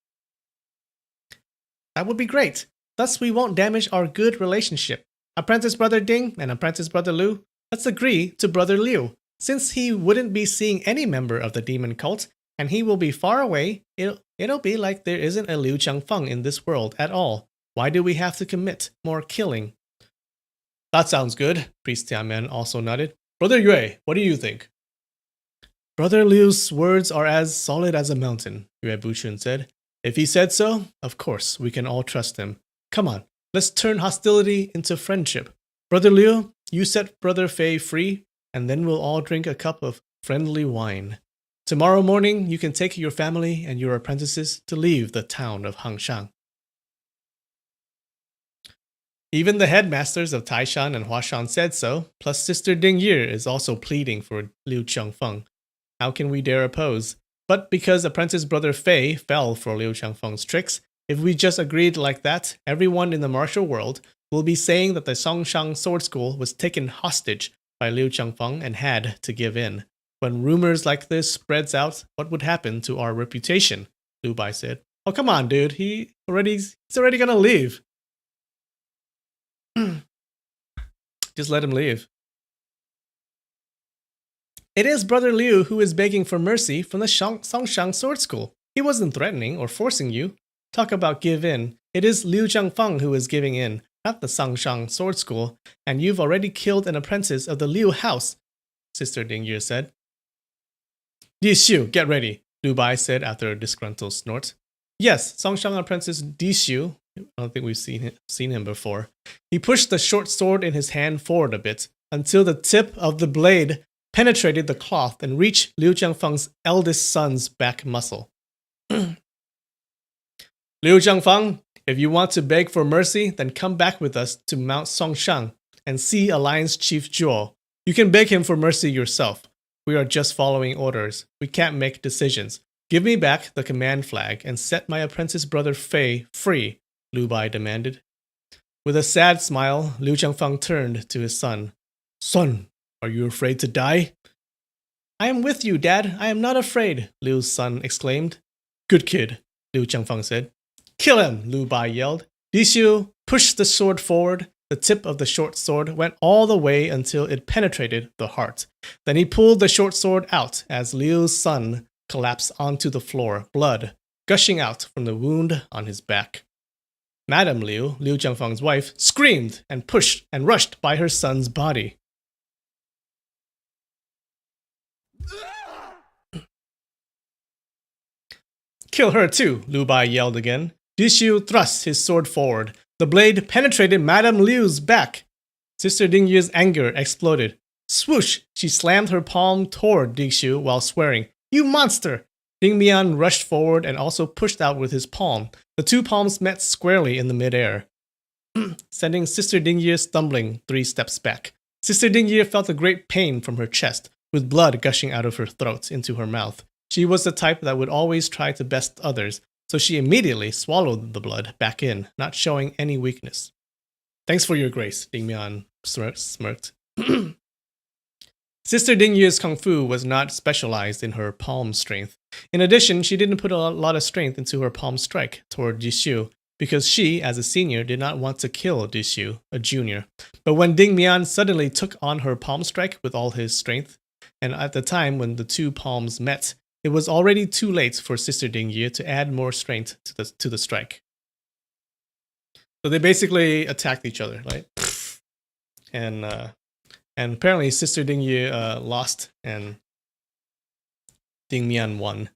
would be great. Thus we won't damage our good relationship. Apprentice brother Ding and apprentice brother Liu, let's agree to brother Liu. Since he wouldn't be seeing any member of the demon cult, and he will be far away, it'll be like there isn't a Liu Changfeng in this world at all. Why do we have to commit more killing?" "That sounds good," Priest Tianmen also nodded. "Brother Yue, what do you think?" "Brother Liu's words are as solid as a mountain," Yue Buchun said. "If he said so, of course, we can all trust him. Come on, let's turn hostility into friendship. Brother Liu, you set Brother Fei free, and then we'll all drink a cup of friendly wine. Tomorrow morning, you can take your family and your apprentices to leave the town of Hangshang." Even the headmasters of Taishan and Huashan said so, plus Sister Ding Yi is also pleading for Liu Changfeng. How can we dare oppose? But because apprentice brother Fei fell for Liu Changfeng's tricks, if we just agreed like that, everyone in the martial world will be saying that the Songshang Sword School was taken hostage by Liu Changfeng and had to give in. When rumors like this spreads out, what would happen to our reputation? Liu Bai said. "Oh, come on, dude. He's already gonna leave. Just let him leave." "It is Brother Liu who is begging for mercy from the Songshang Sword School. He wasn't threatening or forcing you. Talk about give in. It is Liu Changfeng who is giving in. at the Sangshang Sword School, and you've already killed an apprentice of the Liu house, Sister Dingye said. Di Xiu, get ready, Liu Bai said after a disgruntled snort. Yes, Sangshang apprentice Di Xiu. I don't think we've seen him before. He pushed the short sword in his hand forward a bit until the tip of the blade penetrated the cloth and reached Liu Jiangfeng's eldest son's back muscle. Liu Jiangfeng, if you want to beg for mercy, then come back with us to Mount Songshang and see Alliance Chief Zhuo. You can beg him for mercy yourself. We are just following orders. We can't make decisions. Give me back the command flag and set my apprentice brother Fei free, Liu Bai demanded. With a sad smile, Liu Jiangfeng turned to his son. Son, are you afraid to die? I am with you, Dad. I am not afraid, Liu's son exclaimed. Good kid, Liu Jiangfeng said. Kill him, Liu Bai yelled. Di Xiu pushed the sword forward. The tip of the short sword went all the way until it penetrated the heart. Then he pulled the short sword out as Liu's son collapsed onto the floor, blood gushing out from the wound on his back. Madame Liu, Liu Jiangfeng's wife, screamed and pushed and rushed by her son's body. Kill her too, Liu Bai yelled again. Di Xiu thrust his sword forward. The blade penetrated Madame Liu's back. Sister Dingye's anger exploded. Swoosh! She slammed her palm toward Di Xiu while swearing, You monster! Ding Mian rushed forward and also pushed out with his palm. The two palms met squarely in the midair, sending Sister Dingye stumbling 3 steps back. Sister Dingye felt a great pain from her chest, with blood gushing out of her throat into her mouth. She was the type that would always try to best others, so she immediately swallowed the blood back in, not showing any weakness. Thanks for your grace, Ding Mian smirked. Sister Dingye's kung fu was not specialized in her palm strength. In addition, she didn't put a lot of strength into her palm strike toward Di Xiu, because she, as a senior, did not want to kill Di Xiu, a junior. But when Ding Mian suddenly took on her palm strike with all his strength, and at the time when the two palms met, it was already too late for Sister Dingye to add more strength to the strike. So they basically attacked each other, right? And apparently Sister Dingye lost and Ding Mian won.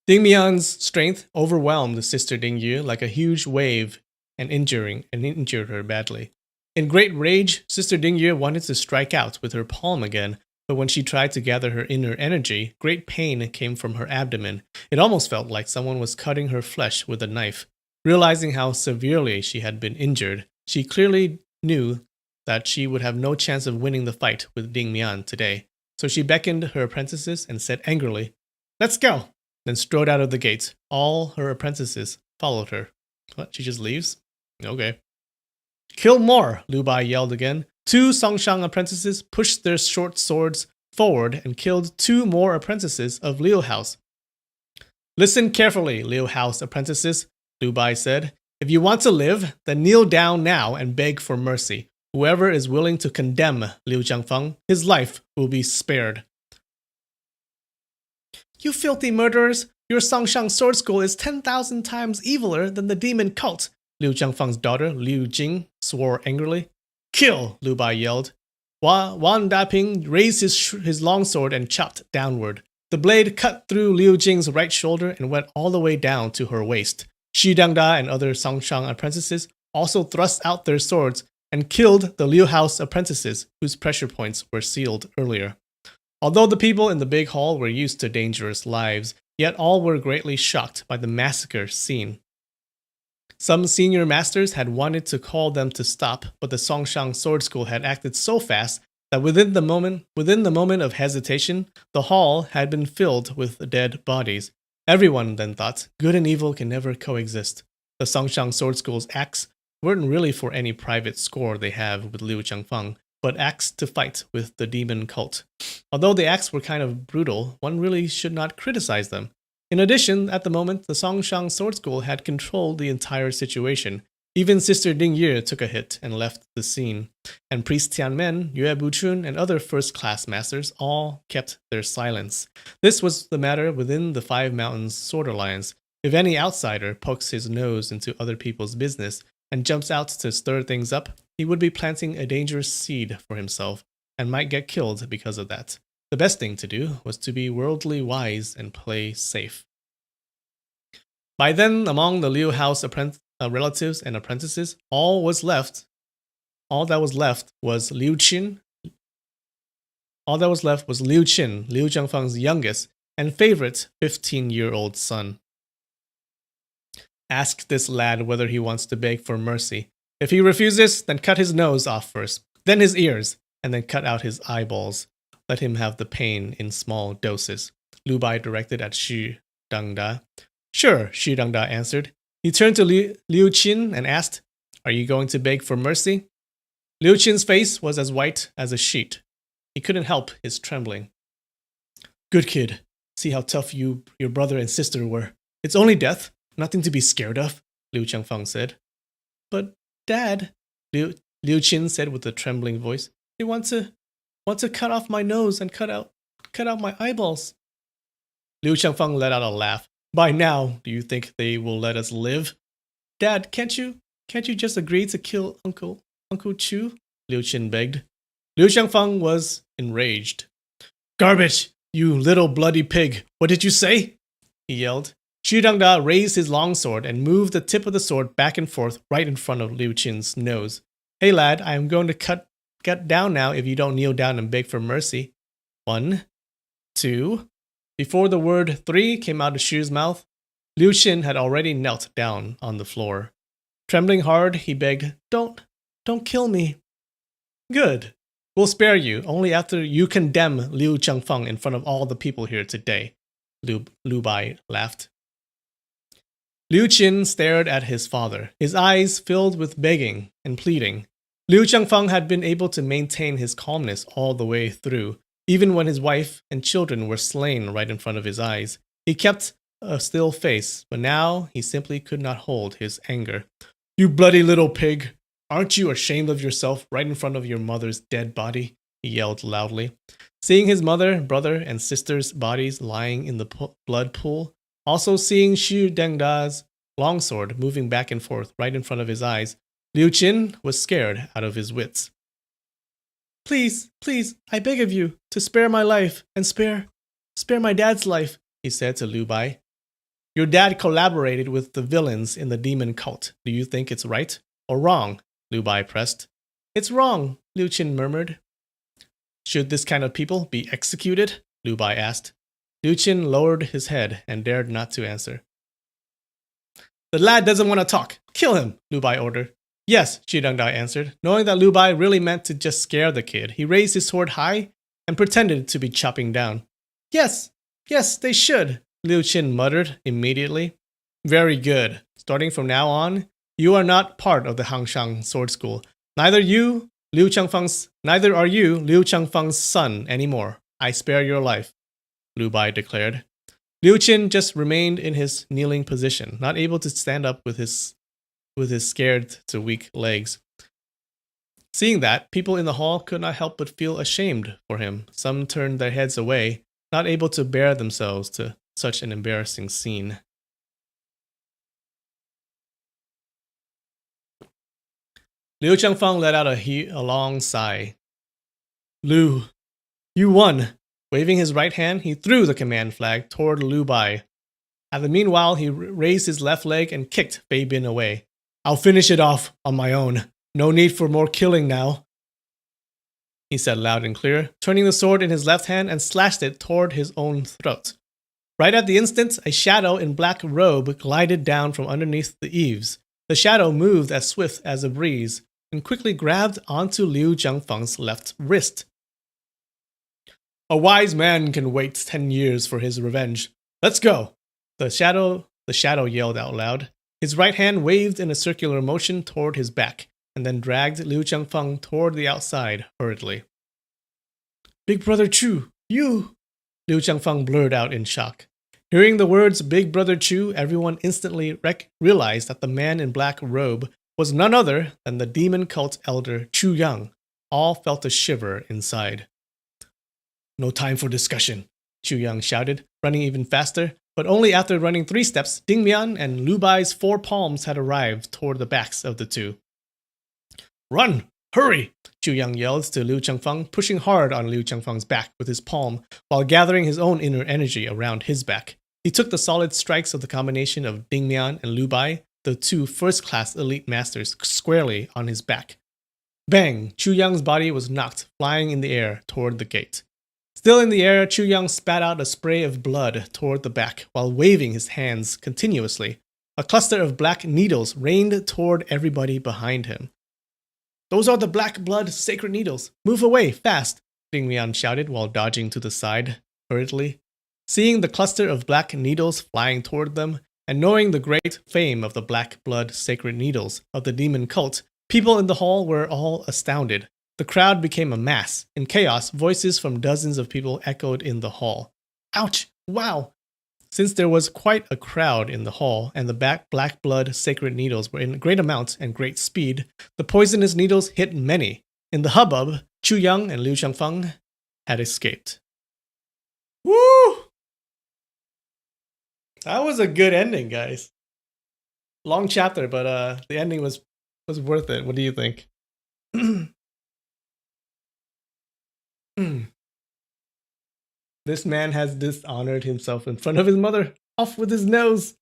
Ding Mian's strength overwhelmed Sister Dingye like a huge wave and injured her badly. In great rage, Sister Dingye wanted to strike out with her palm again, but when she tried to gather her inner energy, great pain came from her abdomen. It almost felt like someone was cutting her flesh with a knife. Realizing how severely she had been injured, she clearly knew that she would have no chance of winning the fight with Ding Mian today. So she beckoned her apprentices and said angrily, Let's go! Then strode out of the gate. All her apprentices followed her. What, she just leaves? Okay. Kill more, Liu Bai yelled again. 2 Songshang apprentices pushed their short swords forward and killed 2 more apprentices of Liu House. Listen carefully, Liu House apprentices, Liu Bai said. If you want to live, then kneel down now and beg for mercy. Whoever is willing to condemn Liu Jiangfeng, his life will be spared. You filthy murderers! Your Songshang sword school is 10,000 times eviler than the demon cult, Liu Jiangfeng's daughter, Liu Jing, swore angrily. Kill! Liu Bai yelled. Wan Daping raised his longsword and chopped downward. The blade cut through Liu Jing's right shoulder and went all the way down to her waist. Xu Dangda and other Songshang apprentices also thrust out their swords and killed the Liu House apprentices whose pressure points were sealed earlier. Although the people in the big hall were used to dangerous lives, yet all were greatly shocked by the massacre scene. Some senior masters had wanted to call them to stop, but the Songshang Sword School had acted so fast that within the moment of hesitation, the hall had been filled with dead bodies. Everyone then thought, good and evil can never coexist. The Songshang Sword School's acts weren't really for any private score they have with Liu Jiangfeng, but acts to fight with the demon cult. Although the acts were kind of brutal, one really should not criticize them. In addition, at the moment, the Songshang Sword School had controlled the entire situation. Even Sister Dingye took a hit and left the scene, and Priest Tianmen, Yue Buchun, and other first-class masters all kept their silence. This was the matter within the Five Mountains Sword Alliance. If any outsider pokes his nose into other people's business and jumps out to stir things up, he would be planting a dangerous seed for himself and might get killed because of that. The best thing to do was to be worldly wise and play safe. By then, among the Liu house relatives and apprentices, all that was left was Liu Qin. All that was left was Liu Qin, Liu Zhangfeng's youngest and favorite 15-year-old son. Ask this lad whether he wants to beg for mercy. If he refuses, then cut his nose off first, then his ears, and then cut out his eyeballs. Let him have the pain in small doses. Lu Bai directed at Xu Dangda. Sure, Xu Dangda answered. He turned to Liu Qin and asked, Are you going to beg for mercy? Liu Qin's face was as white as a sheet. He couldn't help his trembling. Good kid. See how tough your brother and sister were. It's only death, nothing to be scared of, Liu Changfeng said. But, Dad, Liu Qin said with a trembling voice, they want to cut off my nose and cut out my eyeballs. Liu Changfeng let out a laugh. By now, do you think they will let us live? Dad, can't you just agree to kill Uncle Chu? Liu Qin begged. Liu Changfeng was enraged. Garbage! You little bloody pig! What did you say? He yelled. Xu Dangda raised his long sword and moved the tip of the sword back and forth right in front of Liu Qin's nose. Hey lad, I am going to cut down now if you don't kneel down and beg for mercy. 1, 2. Before the word 3 came out of Xu's mouth, Liu Qin had already knelt down on the floor. Trembling hard, he begged, Don't kill me. Good. We'll spare you, only after you condemn Liu Changfeng in front of all the people here today. Lu Bai laughed. Liu Qin stared at his father, his eyes filled with begging and pleading. Liu Changfeng had been able to maintain his calmness all the way through, even when his wife and children were slain right in front of his eyes. He kept a still face, but now he simply could not hold his anger. You bloody little pig! Aren't you ashamed of yourself right in front of your mother's dead body? He yelled loudly. Seeing his mother, brother, and sister's bodies lying in the blood pool, also seeing Xu Dangda's longsword moving back and forth right in front of his eyes, Liu Qin was scared out of his wits. Please, I beg of you, to spare my life and spare my dad's life, he said to Lu Bai. Your dad collaborated with the villains in the demon cult. Do you think it's right or wrong? Lu Bai pressed. It's wrong, Liu Qin murmured. Should this kind of people be executed? Lu Bai asked. Liu Qin lowered his head and dared not to answer. The lad doesn't want to talk. Kill him, Lu Bai ordered. Yes, Xu Dangda answered. Knowing that Lu Bai really meant to just scare the kid, he raised his sword high and pretended to be chopping down. Yes, they should, Liu Qin muttered immediately. Very good. Starting from now on, you are not part of the Hangshang Sword School. Neither are you Liu Changfeng's son anymore. I spare your life, Lu Bai declared. Liu Qin just remained in his kneeling position, not able to stand up with his scared to weak legs. Seeing that, people in the hall could not help but feel ashamed for him. Some turned their heads away, not able to bear themselves to such an embarrassing scene. Liu Changfeng let out a long sigh. Lu, you won. Waving his right hand, he threw the command flag toward Lu Bai. At the meanwhile, he raised his left leg and kicked Fei Bin away. I'll finish it off on my own. No need for more killing now, he said loud and clear, turning the sword in his left hand and slashed it toward his own throat. Right at the instant, a shadow in black robe glided down from underneath the eaves. The shadow moved as swift as a breeze and quickly grabbed onto Liu Changfeng's left wrist. A wise man can wait 10 years for his revenge. Let's go! The shadow yelled out loud. His right hand waved in a circular motion toward his back, and then dragged Liu Changfeng toward the outside hurriedly. Big Brother Chu, you! Liu Changfeng blurred out in shock. Hearing the words Big Brother Chu, everyone instantly realized that the man in black robe was none other than the demon cult elder Chu Yang. All felt a shiver inside. No time for discussion, Chu Yang shouted, running even faster. But only after running 3 steps, Ding Mian and Lu Bai's 4 palms had arrived toward the backs of the two. Run! Hurry! Chu Yang yelled to Liu Chengfeng, pushing hard on Liu Chengfeng's back with his palm while gathering his own inner energy around his back. He took the solid strikes of the combination of Ding Mian and Lu Bai, the 2 first-class elite masters, squarely on his back. Bang! Chu Yang's body was knocked flying in the air toward the gate. Still in the air, Chu Yang spat out a spray of blood toward the back while waving his hands continuously. A cluster of black needles rained toward everybody behind him. Those are the black blood sacred needles. Move away, fast, Ding Mian shouted while dodging to the side, hurriedly. Seeing the cluster of black needles flying toward them, and knowing the great fame of the black blood sacred needles of the demon cult, people in the hall were all astounded. The crowd became a mass. In chaos, voices from dozens of people echoed in the hall. Ouch! Wow! Since there was quite a crowd in the hall, and the black blood sacred needles were in great amounts and great speed, the poisonous needles hit many. In the hubbub, Chu Yang and Liu Chengfeng had escaped. Woo! That was a good ending, guys. Long chapter, but the ending was worth it. What do you think? This man has dishonored himself in front of his mother. Off with his nose.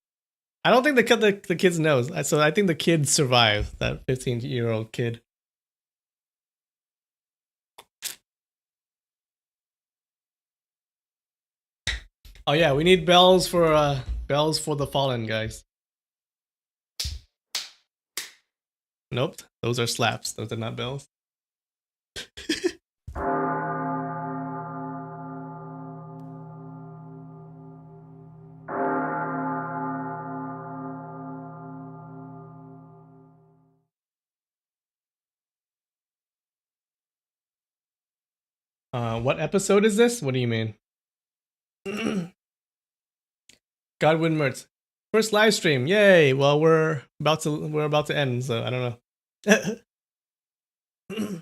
I don't think they cut the kid's nose. So I think the kid survived, that 15-year-old kid. Oh yeah, we need bells for the fallen, guys. Nope, those are slaps. Those are not bells. What episode is this? What do you mean? Godwin Mertz. First live stream, yay! Well, we're about to end, so I don't know.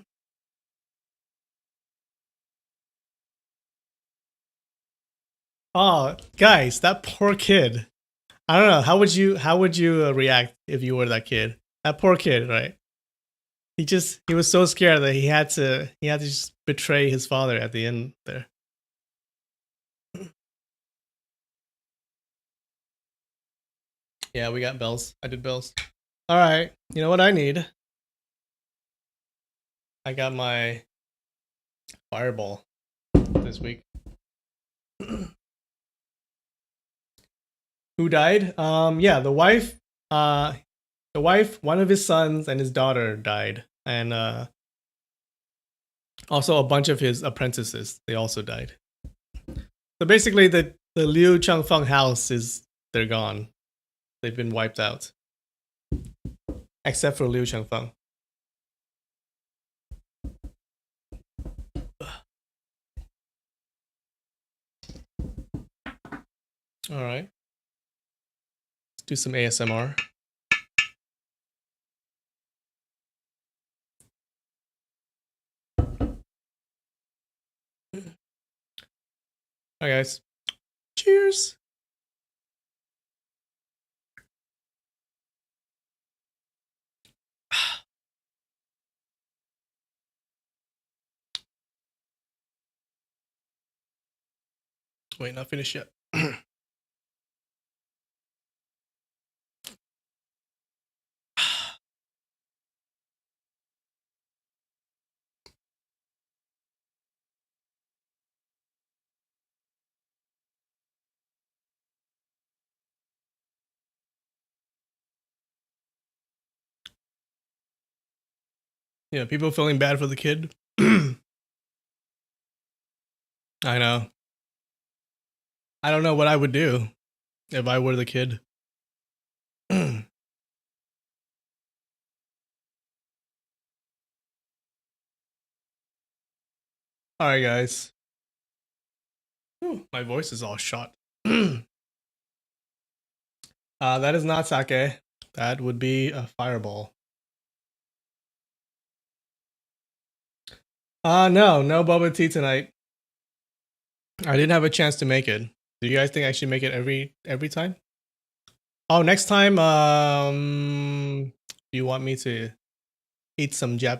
Oh, guys, that poor kid. I don't know. How would you react if you were that kid? That poor kid, right? He was so scared that he had to just betray his father at the end there. Yeah, we got bells. I did bells. All right. You know what I need? I got my fireball this week. Who died? Yeah, the wife, one of his sons and his daughter died. And also a bunch of his apprentices, they also died. So basically the Liu Chengfeng house they're gone. They've been wiped out. Except for Liu Chengfeng. Alright. Let's do some ASMR. Hi guys. Cheers. Wait, not finished yet. Yeah, people feeling bad for the kid. I know. I don't know what I would do if I were the kid. Alright, guys. Ooh, my voice is all shot. That is not sake. That would be a fireball. No boba tea tonight. I didn't have a chance to make it. Do you guys think I should make it every time? Oh, next time, do you want me to eat some Japanese